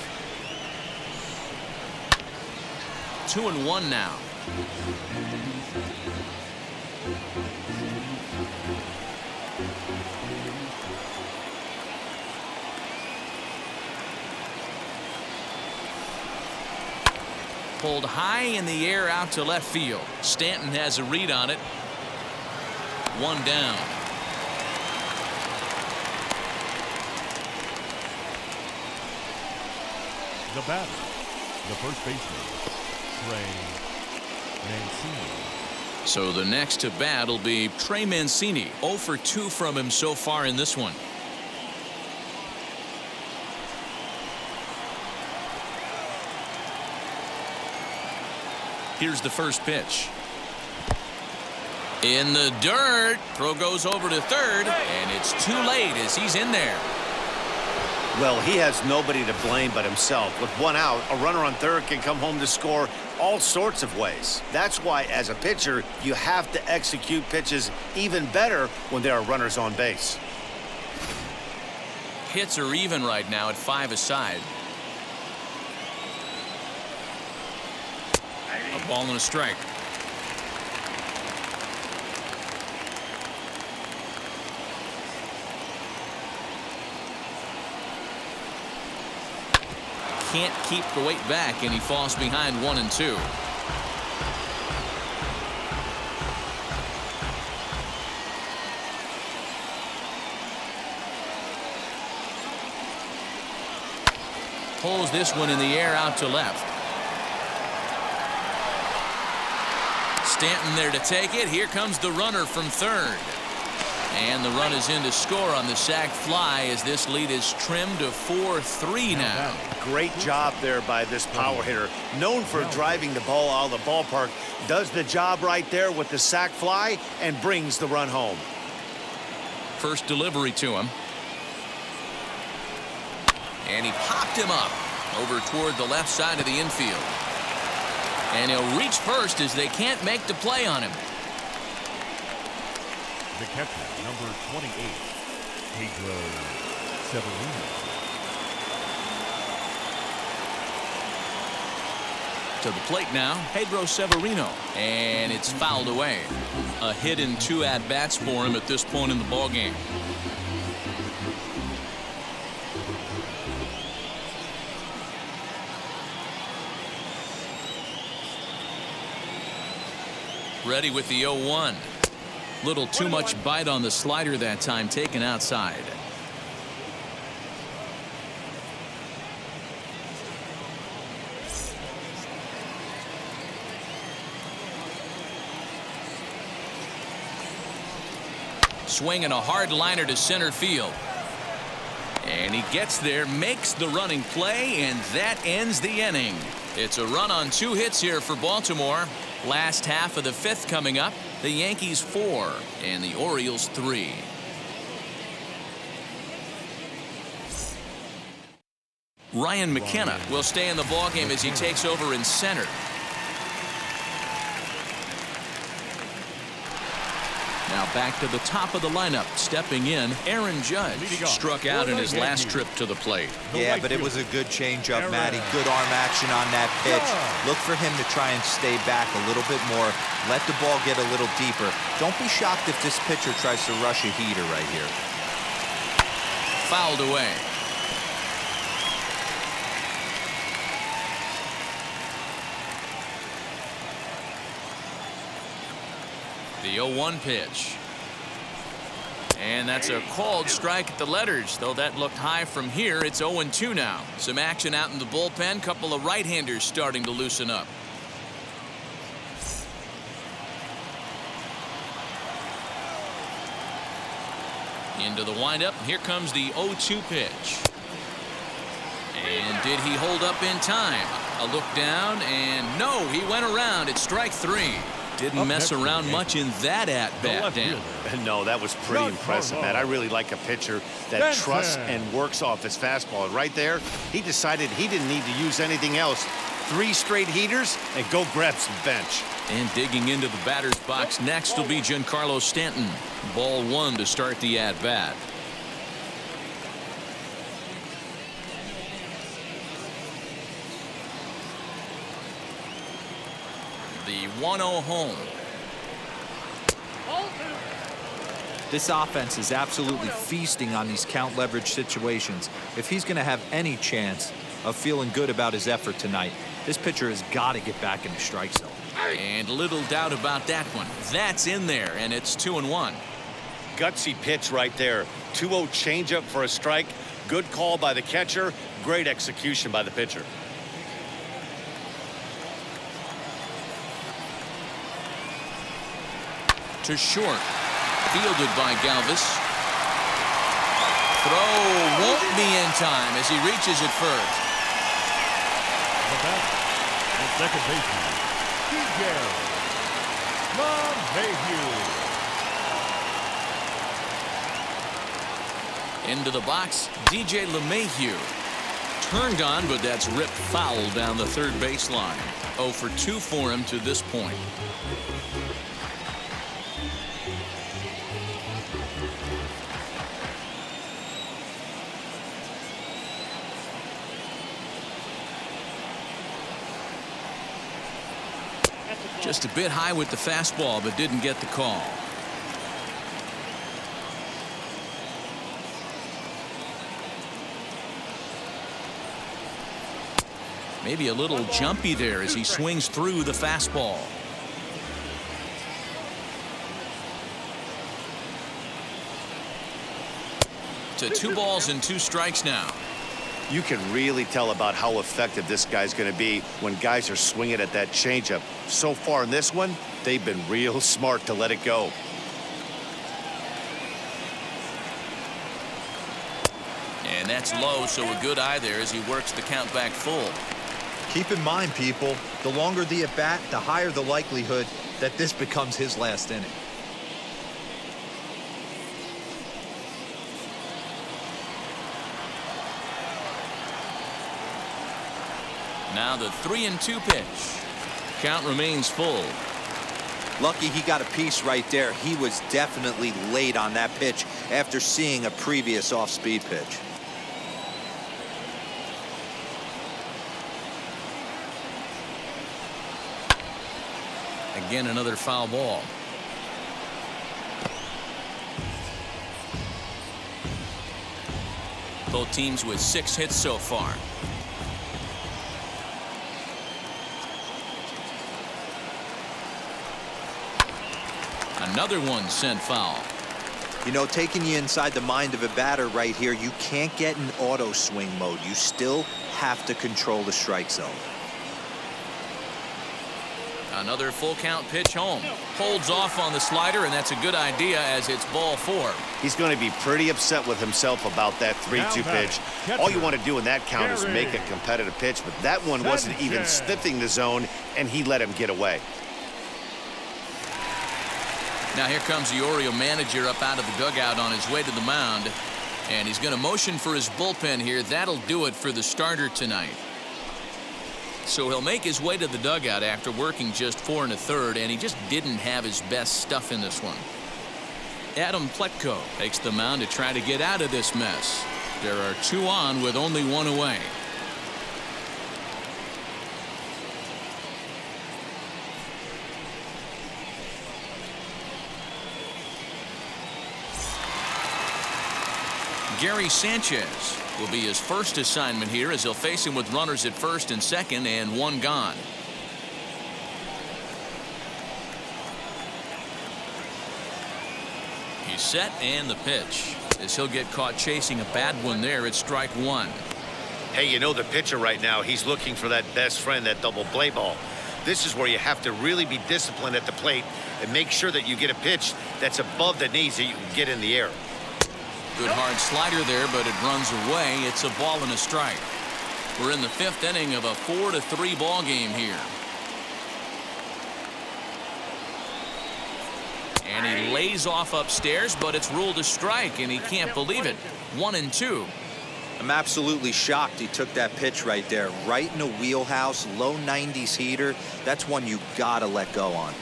2-1 now. Pulled high in the air out to left field. Stanton has a read on it. 1 down. The batter, the first baseman, Trey Mancini. So the next to bat will be Trey Mancini. 0 for 2 from him so far in this one. Here's the first pitch. In the dirt. Throw goes over to third, and it's too late as he's in there. Well, he has nobody to blame but himself. With 1 out, a runner on third can come home to score all sorts of ways. That's why, as a pitcher, you have to execute pitches even better when there are runners on base. Hits are even right now at 5 aside. A ball and a strike. Can't keep the weight back, and he falls behind 1-2. Pulls this one in the air out to left. Stanton there to take it. Here comes the runner from third. And the run is in to score on the sac fly as this lead is trimmed to 4-3 now. Great job there by this power hitter. Known for driving the ball out of the ballpark. Does the job right there with the sac fly and brings the run home. First delivery to him. And he popped him up over toward the left side of the infield. And he'll reach first as they can't make the play on him. The catcher, number 28, Pedro Severino. To the plate now, Pedro Severino, and it's fouled away. A hit and 2 at-bats for him at this point in the ballgame. Ready with the 0-1. Little too much bite on the slider that time, taken outside. Swinging a hard liner to center field. And he gets there, makes the running play, and that ends the inning. It's a run on 2 hits here for Baltimore. Last half of the 5th coming up. The Yankees 4 and the Orioles 3. Ryan McKenna will stay in the ballgame as he takes over in center. Now back to the top of the lineup. Stepping in, Aaron Judge struck out in his last trip to the plate. Yeah, but it was a good changeup, Matty. Good arm action on that pitch. Look for him to try and stay back a little bit more. Let the ball get a little deeper. Don't be shocked if this pitcher tries to rush a heater right here. Fouled away. The 0-1 pitch. And that's a called strike at the letters, though that looked high from here. It's 0-2 now. Some action out in the bullpen. Couple of right-handers starting to loosen up. Into the windup. Here comes the 0-2 pitch. And did he hold up in time? A look down, and no, he went around. It's strike 3. Didn't mess around much in that at-bat, Dan. No, that was pretty impressive, Matt. I really like a pitcher that trusts and works off his fastball. Right there, he decided he didn't need to use anything else. 3 straight heaters and go grab some bench. And digging into the batter's box next will be Giancarlo Stanton. Ball 1 to start the at-bat. The 1-0 home. This offense is absolutely feasting on these count leverage situations. If he's going to have any chance of feeling good about his effort tonight, this pitcher has got to get back in the strike zone. And little doubt about that one. That's in there, and it's 2-1. Gutsy pitch right there. 2-0 changeup for a strike. Good call by the catcher. Great execution by the pitcher. To short. Fielded by Galvis. Throw won't be in time as he reaches it first. The bat, the second baseman, DJ LeMahieu. Into the box, DJ LeMahieu. Turned on, but that's ripped foul down the third baseline. 0 for 2 for him to this point. Just a bit high with the fastball, but didn't get the call. Maybe a little jumpy there as he swings through the fastball. To 2 balls and 2 strikes now. You can really tell about how effective this guy's going to be when guys are swinging at that changeup. So far in this one, they've been real smart to let it go. And that's low, so a good eye there as he works the count back full. Keep in mind, people, the longer the at-bat, the higher the likelihood that this becomes his last inning. Now the 3-2 pitch. Count remains full. Lucky he got a piece right there. He was definitely late on that pitch after seeing a previous off-speed pitch. Again, another foul ball. Both teams with 6 hits so far. Another one sent foul. You know, taking you inside the mind of a batter right here, you can't get in auto swing mode. You still have to control the strike zone. Another full count pitch home. Holds off on the slider, and that's a good idea as it's ball 4. He's going to be pretty upset with himself about that 3-2 pitch. All you want to do in that count is make a competitive pitch, but that one wasn't even sniffing the zone, and he let him get away. Now here comes the Oriole manager up out of the dugout on his way to the mound, and he's going to motion for his bullpen here. That'll do it for the starter tonight. So he'll make his way to the dugout after working just 4 1/3, and he just didn't have his best stuff in this one. Adam Pletko takes the mound to try to get out of this mess. There are 2 on with only 1 away. Gary Sanchez will be his first assignment here as he'll face him with runners at first and second and 1 gone. He's set and the pitch as he'll get caught chasing a bad one there at strike 1. Hey, you know the pitcher right now, he's looking for that best friend, that double play ball. This is where you have to really be disciplined at the plate and make sure that you get a pitch that's above the knees that you can get in the air. Good hard slider there, but it runs away. It's a ball and a strike. We're in the 5th inning of a 4-3 ball game here. And he lays off upstairs, but it's ruled a strike, and he can't believe it. 1-2. I'm absolutely shocked he took that pitch right there. Right in the wheelhouse, low 90s heater. That's one you gotta let go on.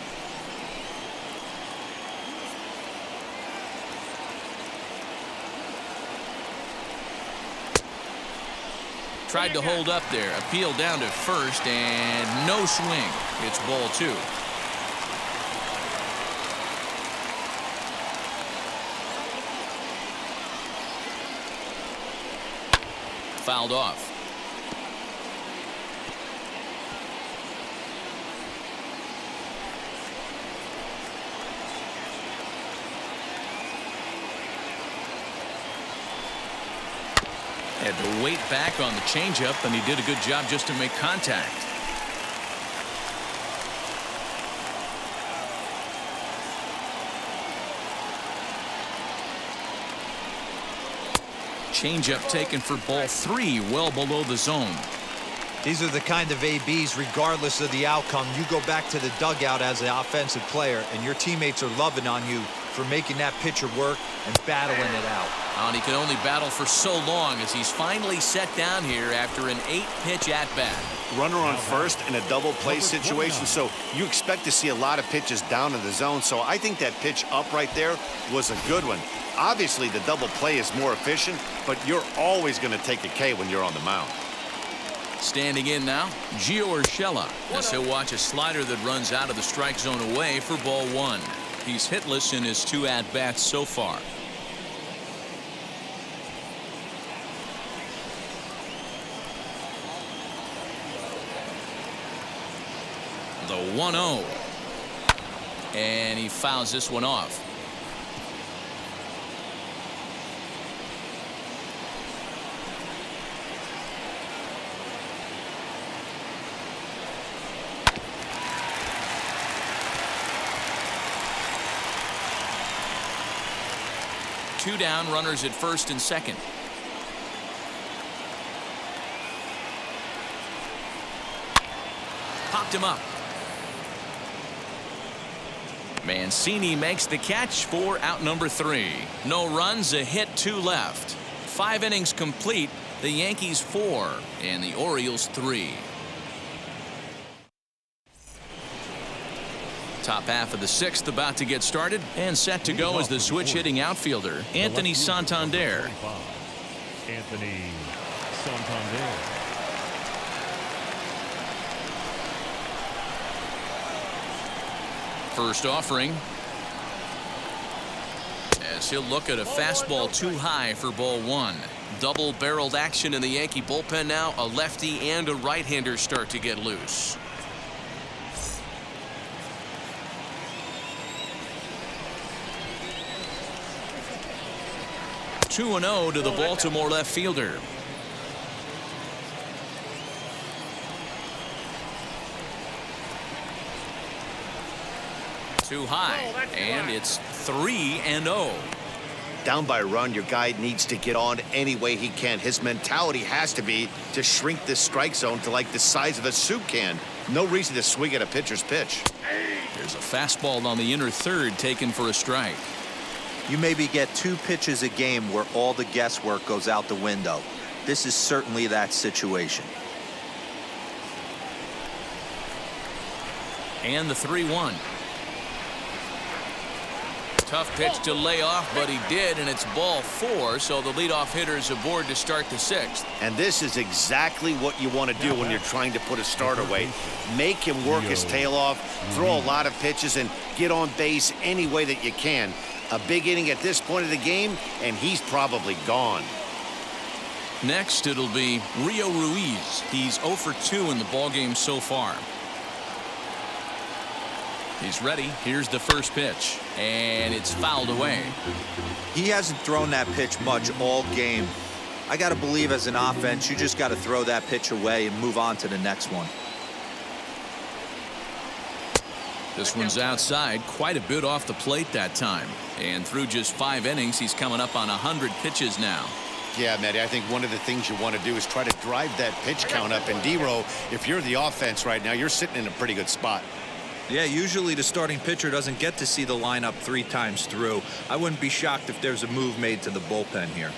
Tried to hold up there. Appeal down to first, and no swing. It's ball 2. Fouled off. Had to wait back on the changeup, and he did a good job just to make contact. Changeup taken for ball 3, well below the zone. These are the kind of ABs, regardless of the outcome. You go back to the dugout as an offensive player, and your teammates are loving on you for making that pitcher work and battling it out. And he can only battle for so long as he's finally set down here after an 8-pitch at-bat. Runner on first in a double play situation, so you expect to see a lot of pitches down in the zone. So I think that pitch up right there was a good one. Obviously, the double play is more efficient, but you're always going to take a K when you're on the mound. Standing in now, Gio Urshela, as he'll watch a slider that runs out of the strike zone away for ball 1. He's hitless in his 2 at-bats so far. The 1-0. And he fouls this one off. Two down, runners at first and second. Popped him up. Mancini makes the catch for out number 3. No runs, a hit, 2 left. 5 innings complete. The Yankees 4 and the Orioles 3. Top half of the sixth about to get started, and set to go is the switch-hitting outfielder, Anthony Santander. Anthony Santander. First offering, as he'll look at a fastball too high for ball one. Double-barreled action in the Yankee bullpen now. A lefty and a right-hander start to get loose. 2-0 to the Baltimore left fielder. Too high, and it's 3-0. Down by a run, your guy needs to get on any way he can. His mentality has to be to shrink this strike zone to like the size of a soup can. No reason to swing at a pitcher's pitch. There's a fastball on the inner third taken for a strike. You maybe get 2 pitches a game where all the guesswork goes out the window. This is certainly that situation. And the 3-1. Tough pitch to lay off, but he did, and it's ball 4, so the leadoff hitter is aboard to start the 6th. And this is exactly what you want to do when you're trying to put a start away. Make him work his tail off, throw a lot of pitches, and get on base any way that you can. A big inning at this point of the game, and he's probably gone. Next, it'll be Rio Ruiz. He's 0 for 2 in the ballgame so far. He's ready. Here's the first pitch, and it's fouled away. He hasn't thrown that pitch much all game. I got to believe as an offense, you just got to throw that pitch away and move on to the next one. This one's outside, quite a bit off the plate that time. And through just 5 innings, he's coming up on 100 pitches now. Yeah, Matty, I think one of the things you want to do is try to drive that pitch count up. And D-Row, if you're the offense right now, you're sitting in a pretty good spot. Yeah, usually the starting pitcher doesn't get to see the lineup 3 times through. I wouldn't be shocked if there's a move made to the bullpen here.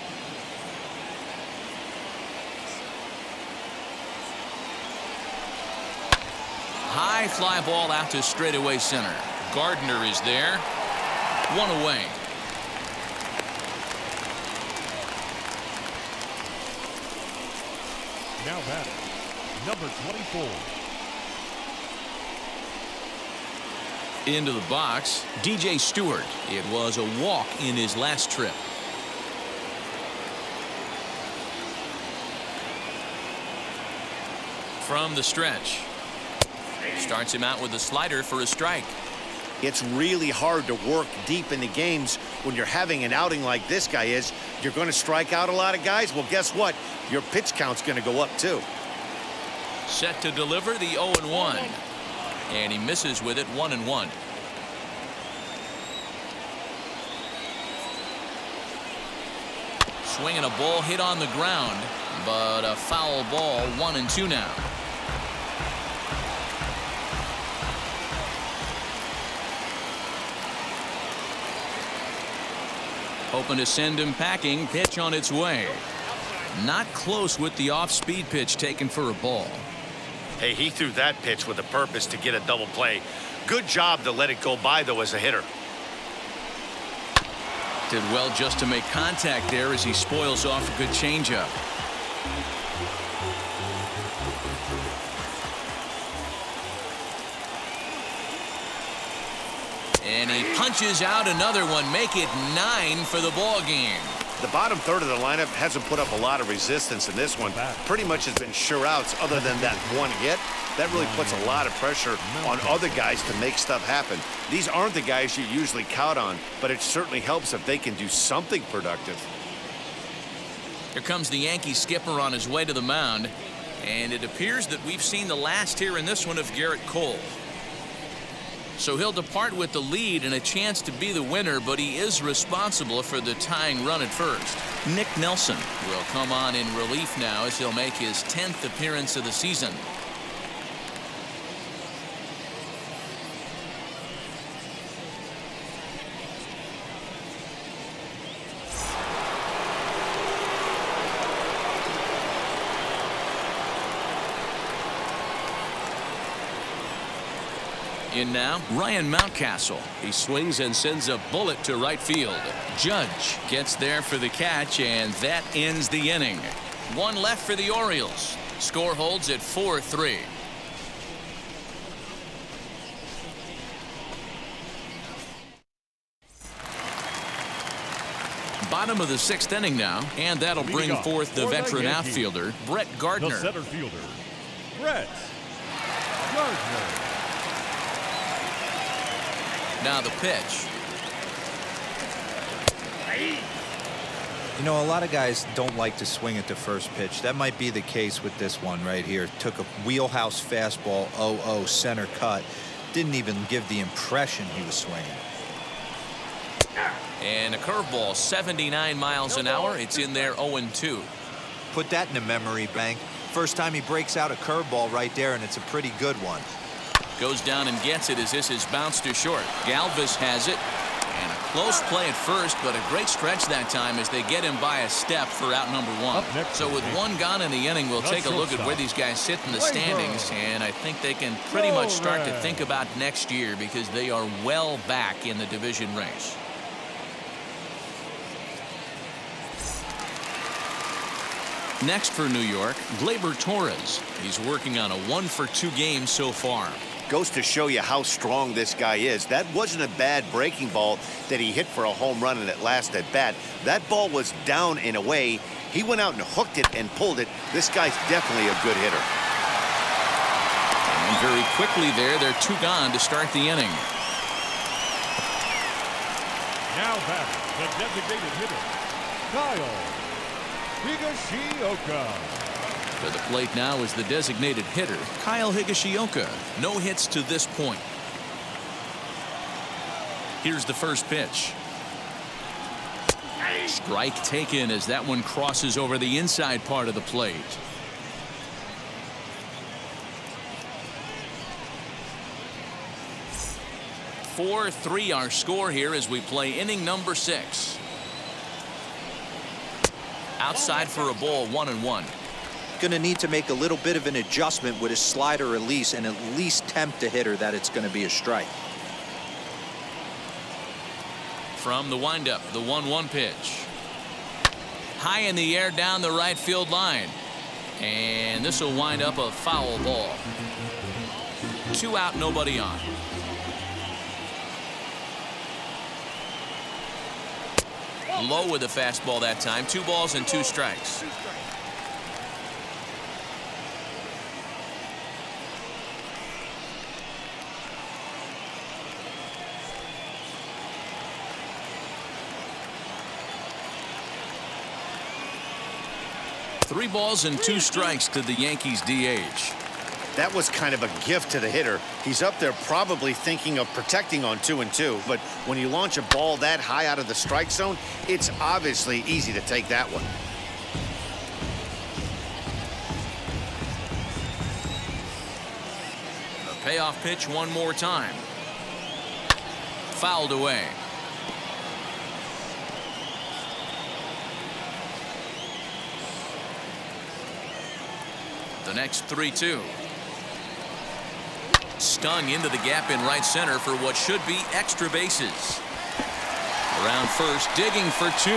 High fly ball out to straightaway center. Gardner is there. 1 away. Now batting, number 24. Into the box, DJ Stewart. It was a walk in his last trip. From the stretch. Starts him out with a slider for a strike. It's really hard to work deep in the games when you're having an outing like this guy is. You're going to strike out a lot of guys. Well, guess what? Your pitch count's going to go up, too. Set to deliver the 0-1. And he misses with it 1-1. Swinging a ball hit on the ground, but a foul ball. 1-2 now. Hoping to send him packing. Pitch on its way. Not close with the off-speed pitch taken for a ball. Hey, he threw that pitch with a purpose to get a double play. Good job to let it go by, though, as a hitter. Did well just to make contact there as he spoils off a good changeup. And he punches out another one. Make it 9 for the ball game. The bottom third of the lineup hasn't put up a lot of resistance in this one. Pretty much has been sure outs other than that one hit. That really puts a lot of pressure on other guys to make stuff happen. These aren't the guys you usually count on, but it certainly helps if they can do something productive. Here comes the Yankee skipper on his way to the mound. And it appears that we've seen the last here in this one of Garrett Cole. So he'll depart with the lead and a chance to be the winner, but he is responsible for the tying run at first. Nick Nelson will come on in relief now as he'll make his 10th appearance of the season. In now, Ryan Mountcastle. He swings and sends a bullet to right field. Judge gets there for the catch, and that ends the inning. One left for the Orioles. Score holds at 4-3. Bottom of the 6th inning now, and that'll bring forth the veteran outfielder, Brett Gardner. The center fielder, Brett Gardner. Now the pitch. You know, a lot of guys don't like to swing at the first pitch. That might be the case with this one right here. Took a wheelhouse fastball, 0-0 center cut. Didn't even give the impression he was swinging. And a curveball, 79 miles an hour. It's in there, 0-2. Put that in the memory bank. First time he breaks out a curveball right there, and it's a pretty good one. Goes down and gets it as this is bounced to short. Galvis has it. And a close play at first, but a great stretch that time as they get him by a step for out number 1. So with one gone in the inning, we'll take a look at where these guys sit in the standings, and I think they can pretty much start to think about next year because they are well back in the division race. Next for New York, Gleyber Torres. He's working on a 1-for-2 game so far. Goes to show you how strong this guy is. That wasn't a bad breaking ball that he hit for a home run in that last at bat. That ball was down in a way. He went out and hooked it and pulled it. This guy's definitely a good hitter. And very quickly there, they're 2 gone to start the inning. Now back, the designated hitter, Kyle Higashioka. To the plate now is the designated hitter, Kyle Higashioka. No hits to this point. Here's the first pitch. Strike taken as that one crosses over the inside part of the plate. (4-3) our score here as we play inning number 6. Outside for a ball, 1-1. Going to need to make a little bit of an adjustment with his slider release and at least tempt the hitter that it's going to be a strike. From the windup, the 1-1 pitch. High in the air down the right field line. And this will wind up a foul ball. 2 out, nobody on. Low with the fastball that time. 2 balls and 2 strikes. Three balls and 2 strikes to the Yankees DH. That was kind of a gift to the hitter. He's up there probably thinking of protecting on 2-2, but when you launch a ball that high out of the strike zone, it's obviously easy to take that one. The payoff pitch one more time. Fouled away. The next 3-2. Stung into the gap in right center for what should be extra bases. Around first, digging for 2.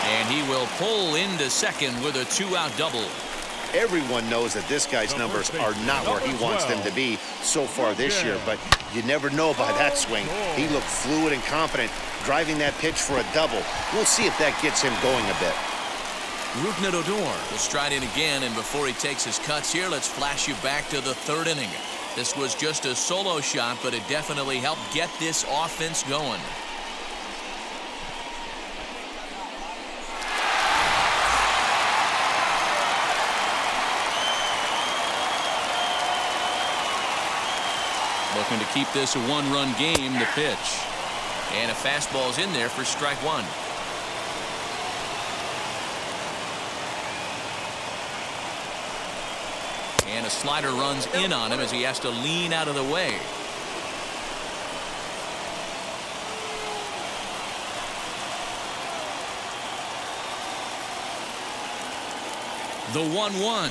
And he will pull into second with a 2-out double. Everyone knows that this guy's numbers are not where he wants them to be so far this year, but you never know by that swing. He looked fluid and confident, driving that pitch for a double. We'll see if that gets him going a bit. Rougned Odor will stride in again, and before he takes his cuts here, let's flash you back to the 3rd inning. This was just a solo shot, but it definitely helped get this offense going. Looking to keep this a 1-run game, the pitch. And a fastball's in there for strike 1. And a slider runs in on him as he has to lean out of the way. The 1-1.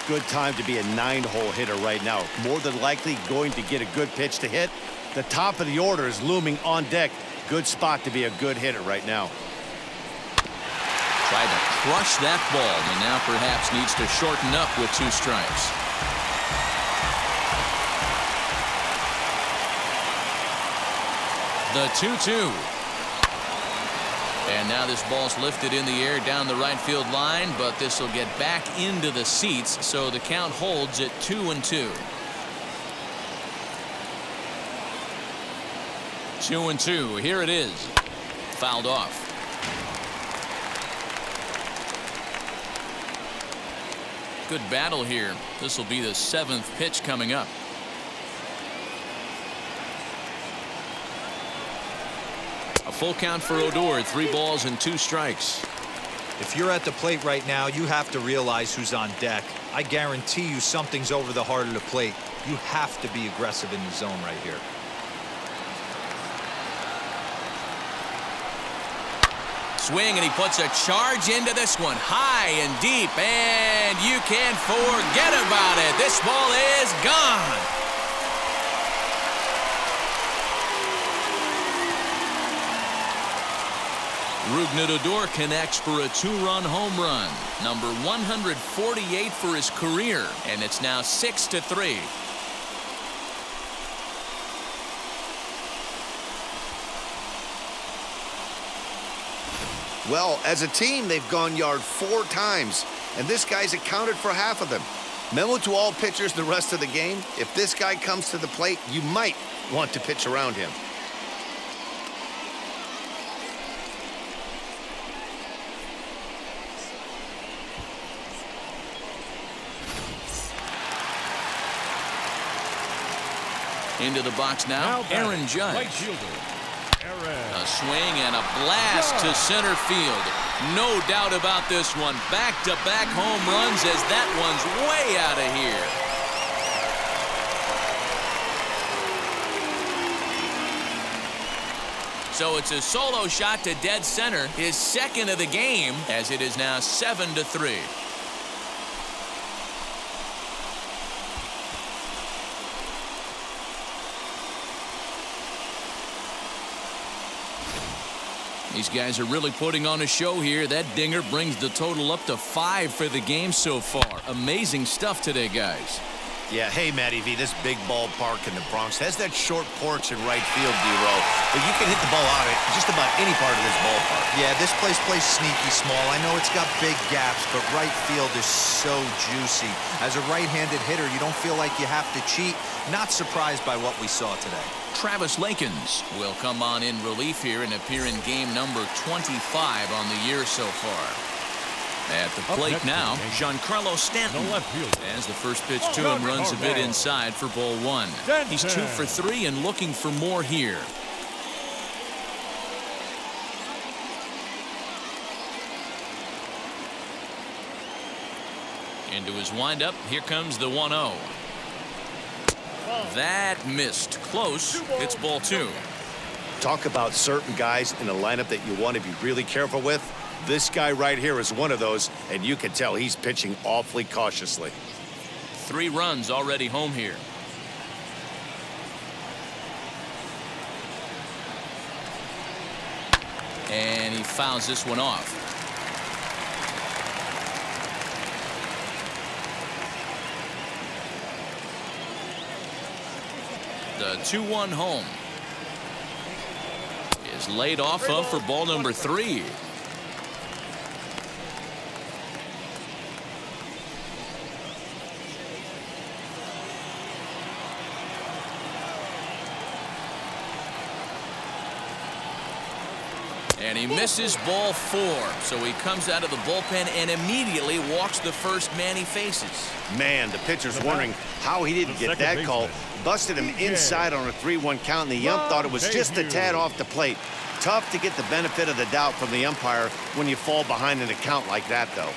Good time to be a 9-hole hitter right now. More than likely going to get a good pitch to hit. The top of the order is looming on deck. Good spot to be a good hitter right now. Tried to crush that ball, and now perhaps needs to shorten up with 2 strikes. The 2-2. And now this ball's lifted in the air down the right field line, but this will get back into the seats, so the count holds at 2-2. 2-2. Here it is. Fouled off. Good battle here. This will be the 7th pitch coming up. A full count for Odor. 3 balls and 2 strikes. If you're at the plate right now, you have to realize who's on deck. I guarantee you something's over the heart of the plate. You have to be aggressive in the zone right here. Swing, and he puts a charge into this one, high and deep, and you can't forget about it. This ball is gone. Rougned Odor connects for a 2-run home run, number 148 for his career, and it's now 6-3. Well, as a team, they've gone yard 4 times, and this guy's accounted for half of them. Memo to all pitchers the rest of the game: if this guy comes to the plate, you might want to pitch around him. Into the box now, Aaron Judge. Right fielder, Aaron. A swing and a blast to center field. No doubt about this one. Back-to-back home runs as that one's way out of here. So it's a solo shot to dead center, his 2nd of the game, as it is now 7-3. These guys are really putting on a show here. That dinger brings the total up to 5 for the game so far. Amazing stuff today, guys. Yeah, hey, Matty V, this big ballpark in the Bronx has that short porch in right field, D-Row, but you can hit the ball out of just about any part of this ballpark. Yeah, this place plays sneaky small. I know it's got big gaps, but right field is so juicy. As a right-handed hitter, you don't feel like you have to cheat. Not surprised by what we saw today. Travis Lakins will come on in relief here and appear in game number 25 on the year so far. At the plate now, Giancarlo Stanton. The left fielder. As the first pitch to him runs a bit inside for ball 1. He's 2 for 3 and looking for more here. Into his windup, here comes the 1-0. That missed. Close. It's ball 2. Talk about certain guys in a lineup that you want to be really careful with. This guy right here is one of those, and you can tell he's pitching awfully cautiously. 3 runs already home here. And he fouls this one off. The 2-1 home is laid off of for ball number 3. And he misses ball 4, so he comes out of the bullpen and immediately walks the first man he faces. Man, the pitcher's wondering how he didn't get that call. Busted him inside on a 3-1 count, and the ump thought it was just a tad off the plate. Tough to get the benefit of the doubt from the umpire when you fall behind in a count like that, though.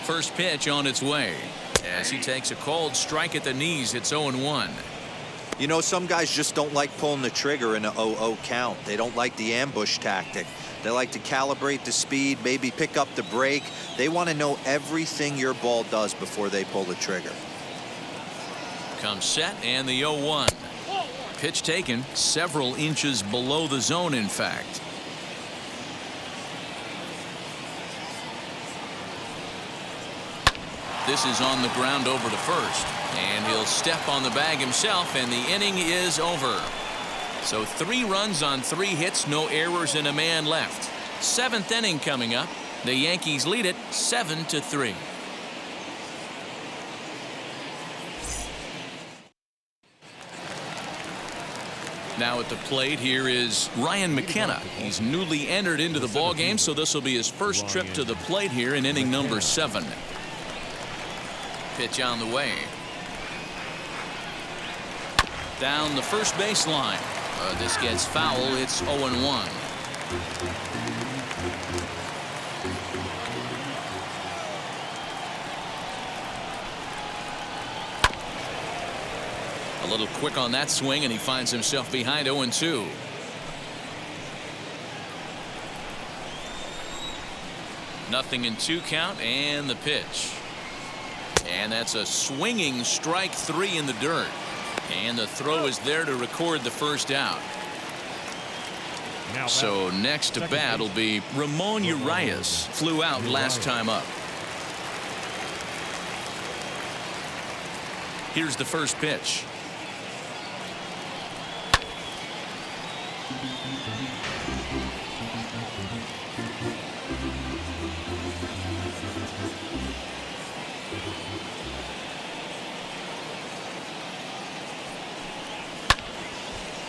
First pitch on its way. As he takes a cold strike at the knees, it's 0-1. You know, some guys just don't like pulling the trigger in an 0-0 count. They don't like the ambush tactic. They like to calibrate the speed, maybe pick up the brake. They want to know everything your ball does before they pull the trigger. Comes set and the 0-1. Pitch taken several inches below the zone, in fact. This is on the ground over to first. And he'll step on the bag himself, and the inning is over. So 3 runs on 3 hits, no errors, and a man left. 7th inning coming up. The Yankees lead it 7-3. Now at the plate here is Ryan McKenna. He's newly entered into the ball game, so this will be his first trip to the plate here in inning number 7. Pitch on the way. Down the first baseline. This gets foul. It's 0-1. A little quick on that swing, and he finds himself behind 0-2. Nothing in 2 count, and the pitch. And that's a swinging strike 3 in the dirt. And the throw is there to record the first out. So next to bat will be Ramon Urias. Flew out last time up. Here's the first pitch.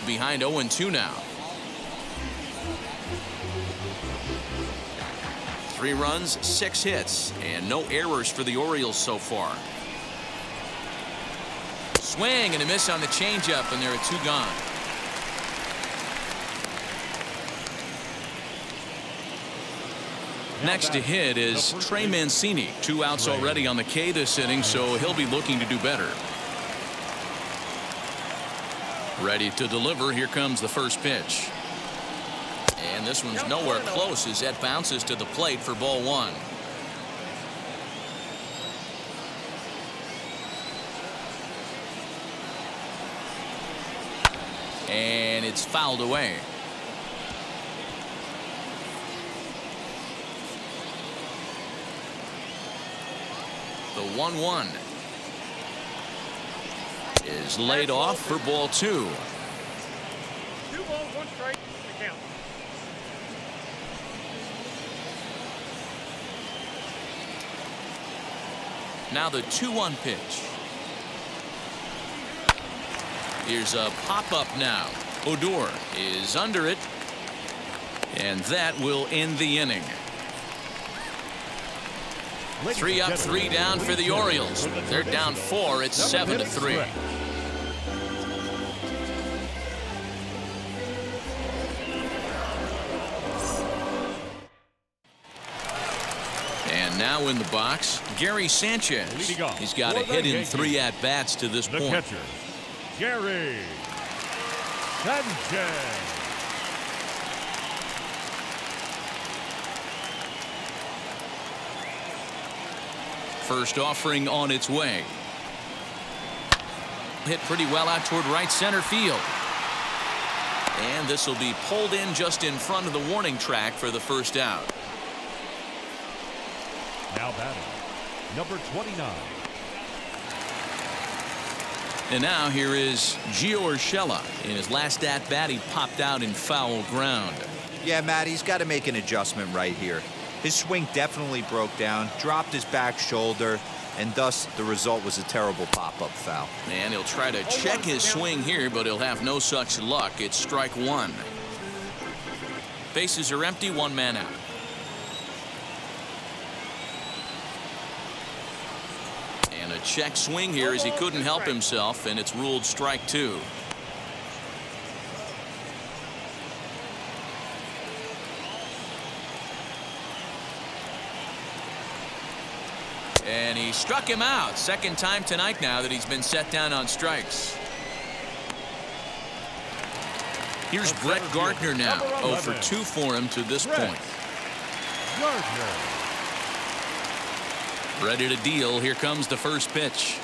Behind 0-2 now. 3 runs, 6 hits, and no errors for the Orioles so far. Swing and a miss on the changeup, and there are 2 gone. Next to hit is Trey Mancini. 2 outs already on the K this inning, so he'll be looking to do better. Ready to deliver. Here comes the first pitch. And this one's nowhere close as that bounces to the plate for ball 1. And it's fouled away. The 1-1 is laid off for ball 2. 2 balls, 1 strike, the count. Now the 2-1 pitch. Here's a pop-up now. Odor is under it, and that will end the inning. 3 up, 3 down for the Orioles. They're down 4. It's 7-3. And now in the box, Gary Sanchez. He's got a hit in 3 at-bats to this point. The catcher, Gary Sanchez. First offering on its way. Hit pretty well out toward right center field. And this will be pulled in just in front of the warning track for the first out. Now batting, number 29. And now here is Gio Urshela. In his last at-bat, he popped out in foul ground. Yeah, Matt, he's got to make an adjustment right here. His swing definitely broke down, dropped his back shoulder, and thus the result was a terrible pop-up foul. And he'll try to check his swing here, but he'll have no such luck. It's strike 1. Bases are empty, 1 man out. And a check swing here as he couldn't help himself, and it's ruled strike 2. And he struck him out. Second time tonight now that he's been set down on strikes. Here's Brett Gardner now. 0 for 2 for him to this point. Gardner. Ready to deal. Here comes the first pitch.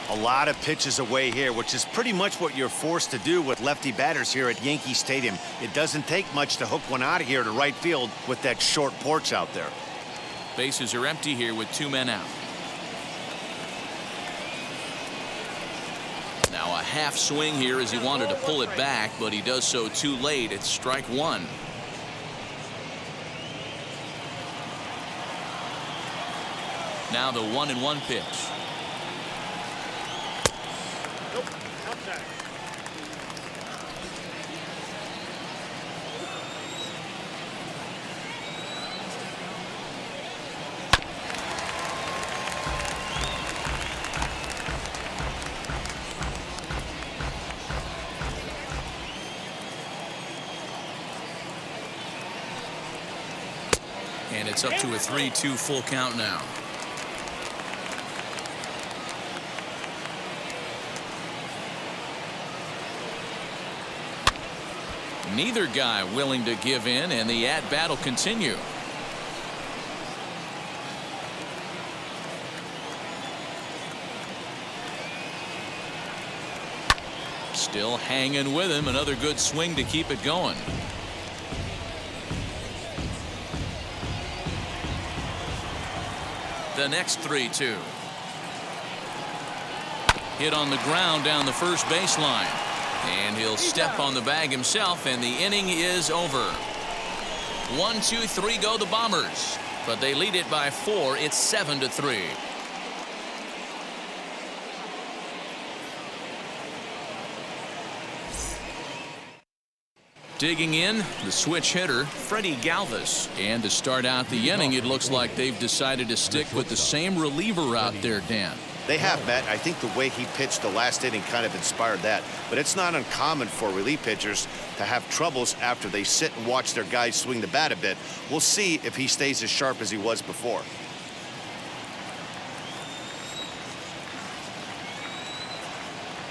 A lot of pitches away here, which is pretty much what you're forced to do with lefty batters here at Yankee Stadium. It doesn't take much to hook one out of here to right field with that short porch out there. Bases are empty here with 2 men out. Now a half swing here as he wanted to pull it back, but he does so too late. It's strike 1. Now the 1-1 pitch. Nope. Outside. And it's up to a 3-2 full count now. Neither guy willing to give in, and the at-bat will continue. Still hanging with him. Another good swing to keep it going. The next 3-2. Hit on the ground down the first baseline. And he'll step on the bag himself, and the inning is over. 1, 2, 3 go the Bombers. But they lead it by 4. It's 7-3. Digging in, the switch hitter, Freddie Galvis. And to start out the inning, it looks like they've decided to stick with the same reliever out there, Dan. They have, Matt. I think the way he pitched the last inning kind of inspired that. But it's not uncommon for relief pitchers to have troubles after they sit and watch their guys swing the bat a bit. We'll see if he stays as sharp as he was before.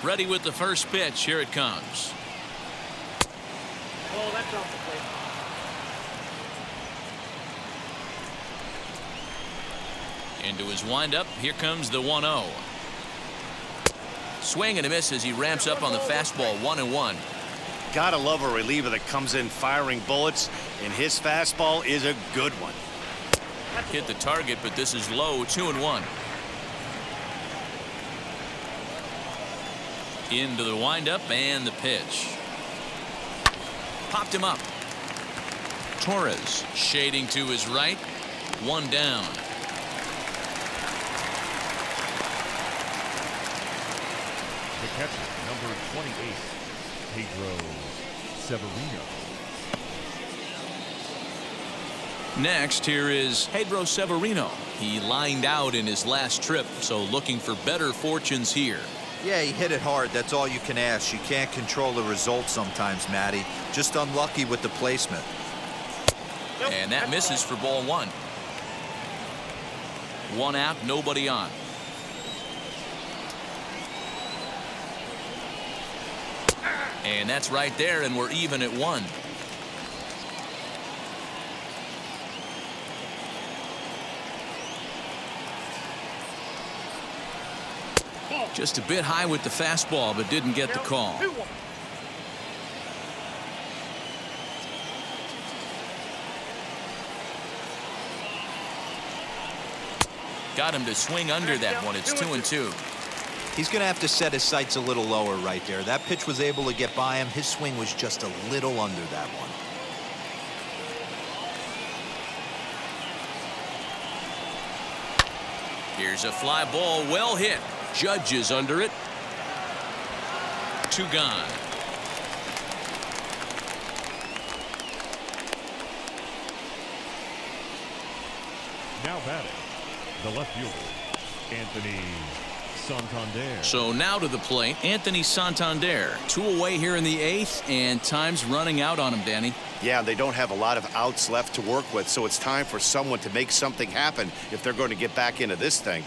Ready with the first pitch. Here it comes. Oh, that's off the plate. Into his windup. Here comes the 1-0. Swing and a miss as he ramps up on the fastball. 1-1. Gotta love a reliever that comes in firing bullets, and his fastball is a good one. Hit the target, but this is low. 2-1. Into the windup and the pitch. Popped him up. Torres shading to his right. 1 down. The catcher, number 28, Pedro Severino. Next, here is Pedro Severino. He lined out in his last trip, so looking for better fortunes here. Yeah, he hit it hard. That's all you can ask. You can't control the result sometimes, Matty. Just unlucky with the placement. And that misses for ball 1. 1 out, nobody on. And that's right there, and we're even at 1. Just a bit high with the fastball, but didn't get the call. 2-1. Got him to swing under that one. It's 2-2. He's going to have to set his sights a little lower right there. That pitch was able to get by him. His swing was just a little under that one. Here's a fly ball, well hit. Judge is under it. 2 gone. Now batting, the left fielder, Anthony Santander. So now to the plate, Anthony Santander. 2 away here in the 8th, and time's running out on him, Danny. Yeah, they don't have a lot of outs left to work with, so it's time for someone to make something happen if they're going to get back into this thing.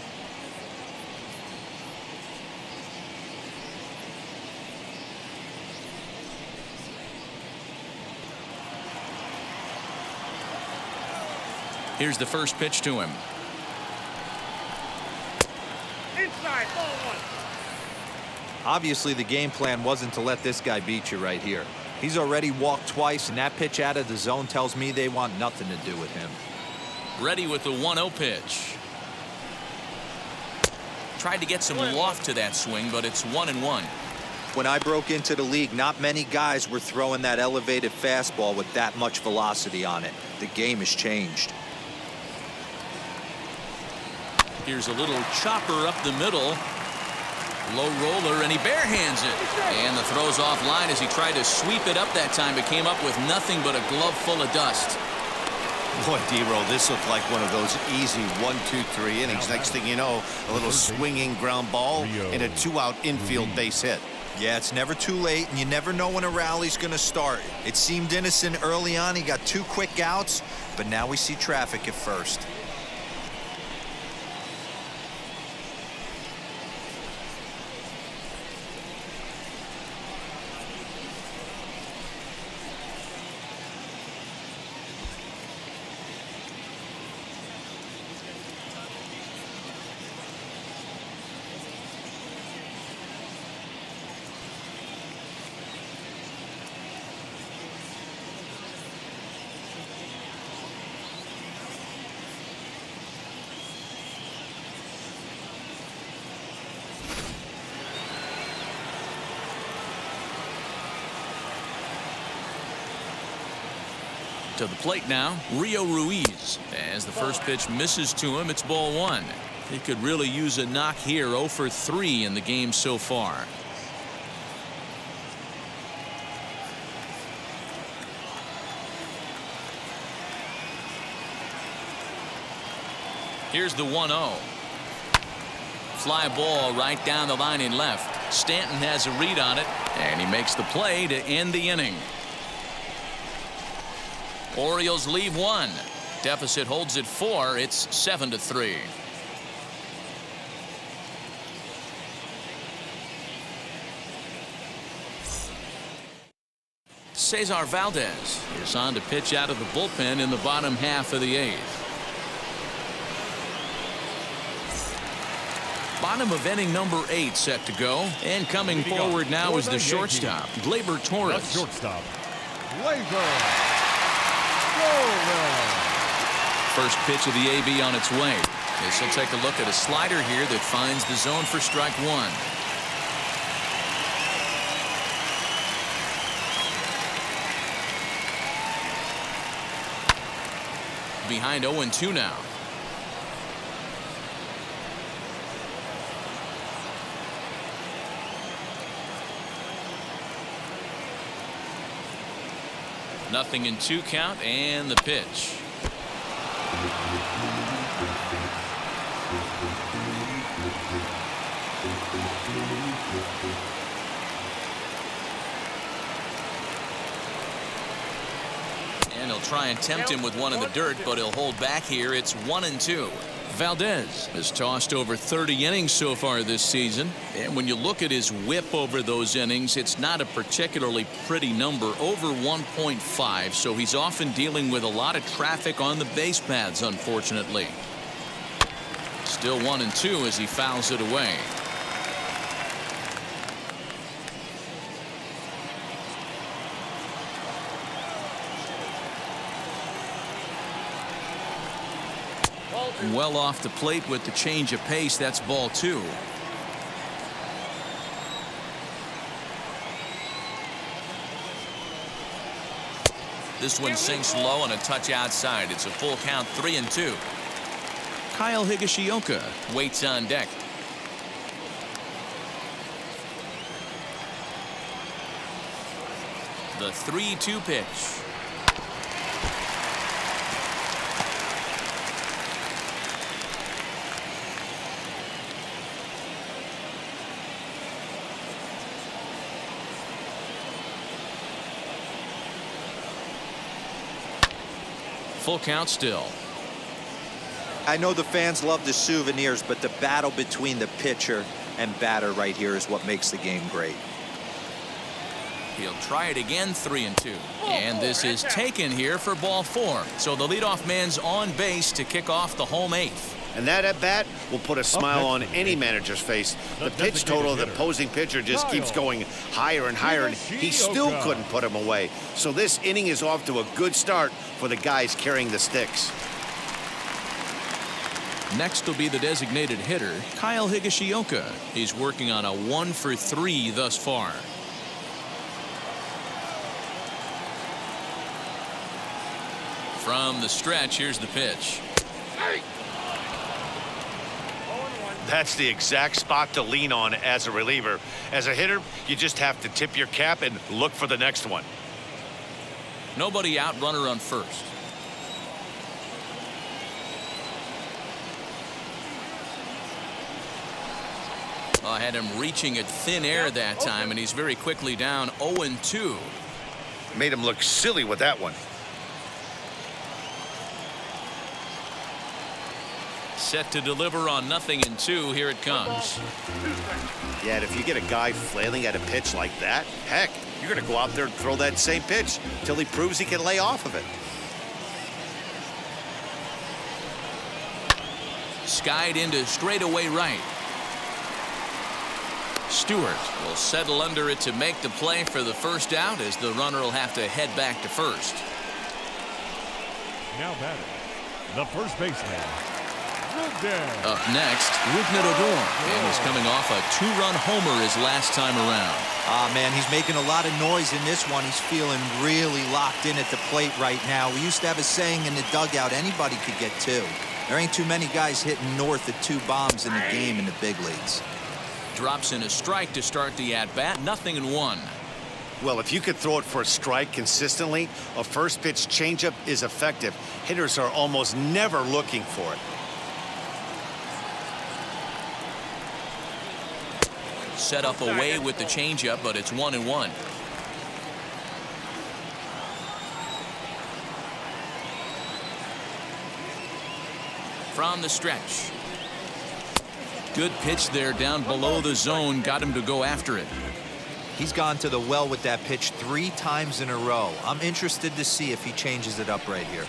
Here's the first pitch to him. Inside, ball one. Obviously, the game plan wasn't to let this guy beat you right here. He's already walked twice, and that pitch out of the zone tells me they want nothing to do with him. Ready with the 1-0 pitch. Tried to get some loft to that swing, but it's 1-1. When I broke into the league, not many guys were throwing that elevated fastball with that much velocity on it. The game has changed. Here's a little chopper up the middle. Low roller, and he barehands it. And the throw's offline as he tried to sweep it up that time. It came up with nothing but a glove full of dust. Boy, D-Roll, this looked like one of those easy 1, 2, 3 innings. Next thing you know, a little swinging ground ball and a 2-out infield base hit. Yeah, it's never too late, and you never know when a rally's going to start. It seemed innocent early on. He got 2 quick outs, but now we see traffic at first. To the plate now, Rio Ruiz. As the first pitch misses to him, it's ball 1. He could really use a knock here. 0 for 3 in the game so far. Here's the 1-0. Fly ball right down the line in left. Stanton has a read on it, and he makes the play to end the inning. Orioles leave 1. Deficit holds at 4. It's 7-3. Cesar Valdez is on to pitch out of the bullpen in the bottom half of the 8th. Bottom of inning number 8 set to go, and coming forward now is the shortstop, Gleyber Torres. The shortstop, Gleyber. First pitch of the AB on its way. This will take a look at a slider here that finds the zone for strike 1. Behind 0-2 now. Nothing in 2 count, and the pitch. And he'll try and tempt him with one in the dirt, but he'll hold back here. It's 1-2. Valdez has tossed over 30 innings so far this season, and when you look at his whip over those innings, it's not a particularly pretty number, over 1.5, so he's often dealing with a lot of traffic on the base paths, unfortunately. Still 1-2 as he fouls it away. Well off the plate with the change of pace. That's ball 2. This one sinks low on a touch outside. It's a full count, 3-2. Kyle Higashioka waits on deck. The 3-2 pitch. Full count still. I know the fans love the souvenirs, but the battle between the pitcher and batter right here is what makes the game great. He'll try it again, 3-2. And this is taken here for ball 4. So the leadoff man's on base to kick off the home 8th. And that at bat will put a smile on any manager's face. The pitch total of the opposing pitcher just keeps going higher and higher, and he still couldn't put him away. So this inning is off to a good start for the guys carrying the sticks. Next will be the designated hitter, Kyle Higashioka. He's working on a 1-for-3 thus far. From the stretch, here's the pitch. That's the exact spot to lean on as a reliever. As a hitter, you just have to tip your cap and look for the next one. Nobody out, runner on first. I had him reaching at thin air that time, and he's very quickly down 0-2. Made him look silly with that one. Set to deliver on 0-2. Here it comes. Yeah, and if you get a guy flailing at a pitch like that, heck, you're going to go out there and throw that same pitch till he proves he can lay off of it. Skied into straightaway right. Stewart will settle under it to make the play for the first out, as the runner will have to head back to first. Now batting, the first baseman, Rugden. Up next, Rougned Odor, and he's coming off a 2-run homer his last time around. Man, he's making a lot of noise in this one. He's feeling really locked in at the plate right now. We used to have a saying in the dugout, anybody could get 2. There ain't too many guys hitting north of 2 bombs in the game in the big leagues. Drops in a strike to start the at-bat, 0-1. Well, if you could throw it for a strike consistently, a first pitch changeup is effective. Hitters are almost never looking for it. Set up away with the changeup, but it's 1-1. From the stretch. Good pitch there down below the zone, got him to go after it. He's gone to the well with that pitch 3 times in a row. I'm interested to see if he changes it up right here.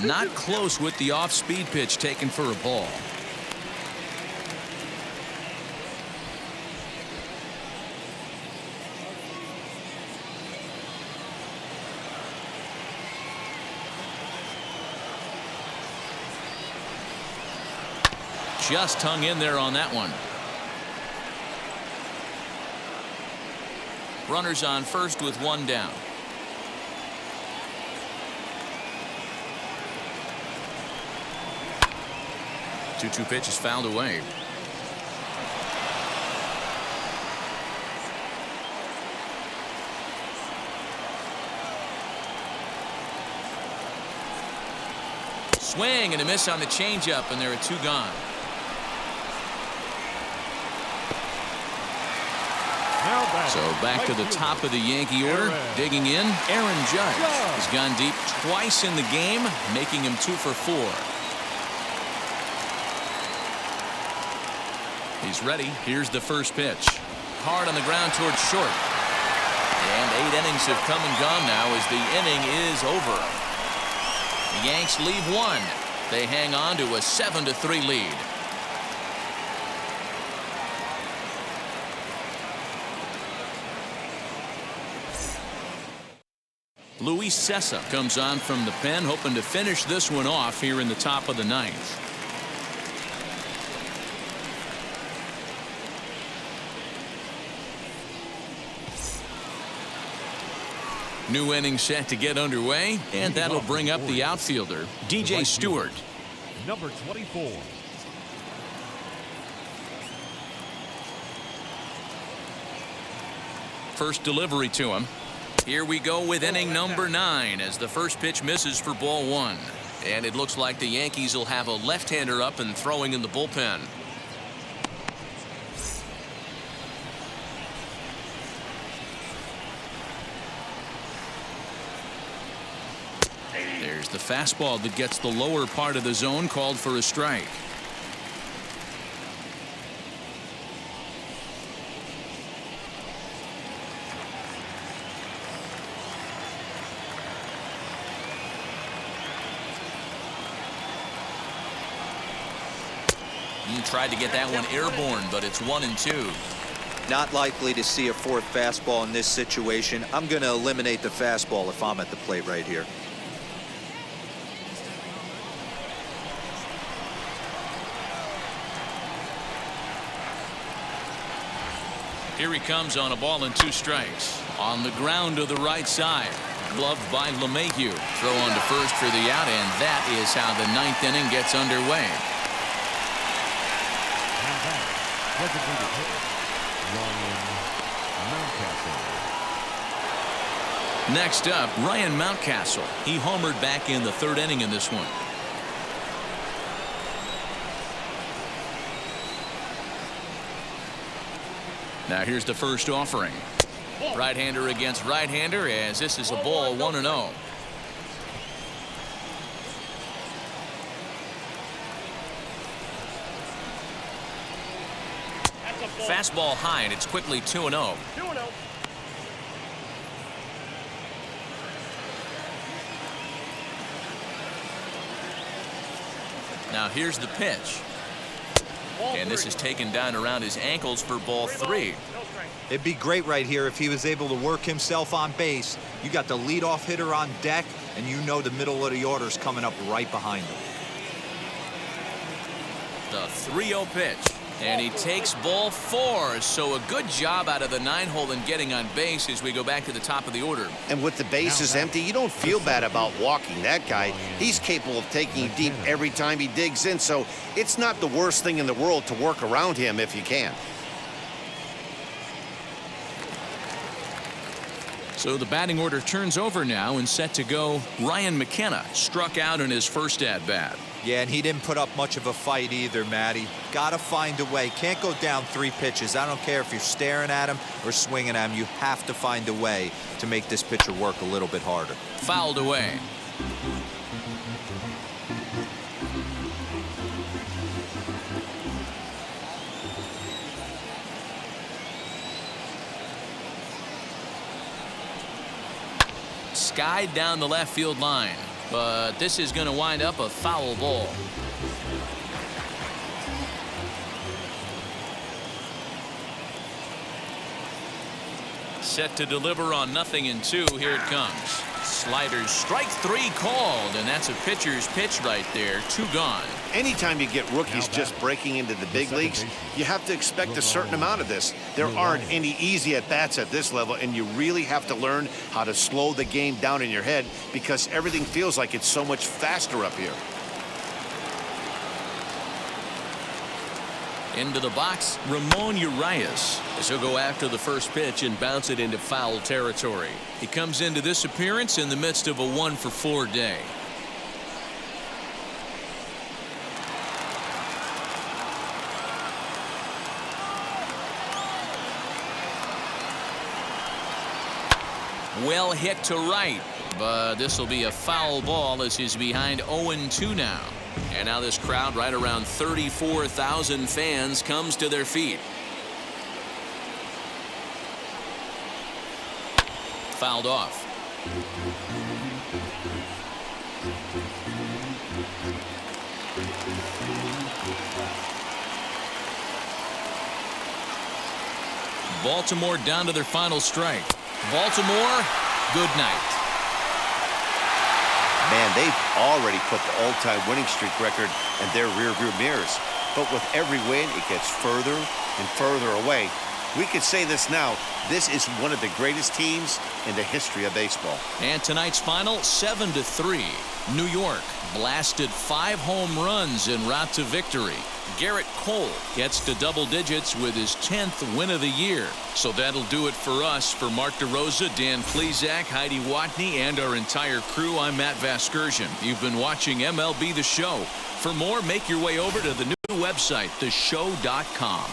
Not close with the off-speed pitch taken for a ball. Just hung in there on that one. Runners on first with 1 down. Two pitch is fouled away. Swing and a miss on the changeup, and there are 2 gone. So back to the top of the Yankee order. Digging in, Aaron Judge has gone deep twice in the game, making him 2 for 4. He's ready. Here's the first pitch. Hard on the ground towards short. And 8 innings have come and gone now as the inning is over. The Yanks leave 1. They hang on to a 7-3 lead. Luis Cessa comes on from the pen, hoping to finish this one off here in the top of the 9th. New inning set to get underway, and that'll bring up the outfielder, DJ Stewart. Number 24. First delivery to him. Here we go with inning number 9 as the first pitch misses for ball 1. And it looks like the Yankees will have a left-hander up and throwing in the bullpen. There's the fastball that gets the lower part of the zone, called for a strike. He tried to get that one airborne, but it's 1-2. Not likely to see a fourth fastball in this situation. I'm going to eliminate the fastball if I'm at the plate right here. Here he comes on a ball and 2 strikes. On the ground to the right side. Gloved by LeMahieu. Throw on to first for the out, and that is how the 9th inning gets underway. Now back, designated hitter, Ryan Mountcastle. Next up, Ryan Mountcastle. He homered back in the 3rd inning in this one. Now here's the first offering. Right-hander against right-hander, as this is a ball, 1-0. Fastball high, and it's quickly 2-0. 2-0. Now here's the pitch. And this is taken down around his ankles for ball 3. It'd be great right here if he was able to work himself on base. You got the leadoff hitter on deck, and you know the middle of the order's coming up right behind him. The 3-0 pitch. And he takes ball 4. So a good job out of the 9-hole in getting on base as we go back to the top of the order. And with the bases empty, you don't feel bad about walking that guy. He's capable of taking you deep every time he digs in, so it's not the worst thing in the world to work around him if you can. So the batting order turns over now, and set to go. Ryan McKenna struck out in his first at-bat. Yeah, and he didn't put up much of a fight either, Matty. Gotta find a way. Can't go down 3 pitches. I don't care if you're staring at him or swinging at him. You have to find a way to make this pitcher work a little bit harder. Fouled away. Skied down the left field line. But this is going to wind up a foul ball. Set to deliver on 0-2. Here it comes. Sliders, strike 3 called, and that's a pitcher's pitch right there. 2 gone. Anytime you get rookies just breaking into the big leagues, you have to expect a certain amount of this. There aren't any easy at-bats at this level, and you really have to learn how to slow the game down in your head because everything feels like it's so much faster up here. Into the box, Ramon Urias, as he'll go after the first pitch and bounce it into foul territory. He comes into this appearance in the midst of a 1-for-4 day. Well hit to right, but this will be a foul ball as he's behind 0-2 now. And now this crowd, right around 34,000 fans, comes to their feet. Fouled off. Baltimore down to their final strike. Baltimore, good night. Man, they've already put the all-time winning streak record in their rearview mirrors. But with every win, it gets further and further away. We could say this now. This is one of the greatest teams in the history of baseball. And tonight's final, 7-3. New York blasted 5 home runs en route to victory. Garrett Cole gets to double digits with his 10th win of the year. So that'll do it for us. For Mark DeRosa, Dan Plesac, Heidi Watney, and our entire crew, I'm Matt Vasgersian. You've been watching MLB The Show. For more, make your way over to the new website, theshow.com.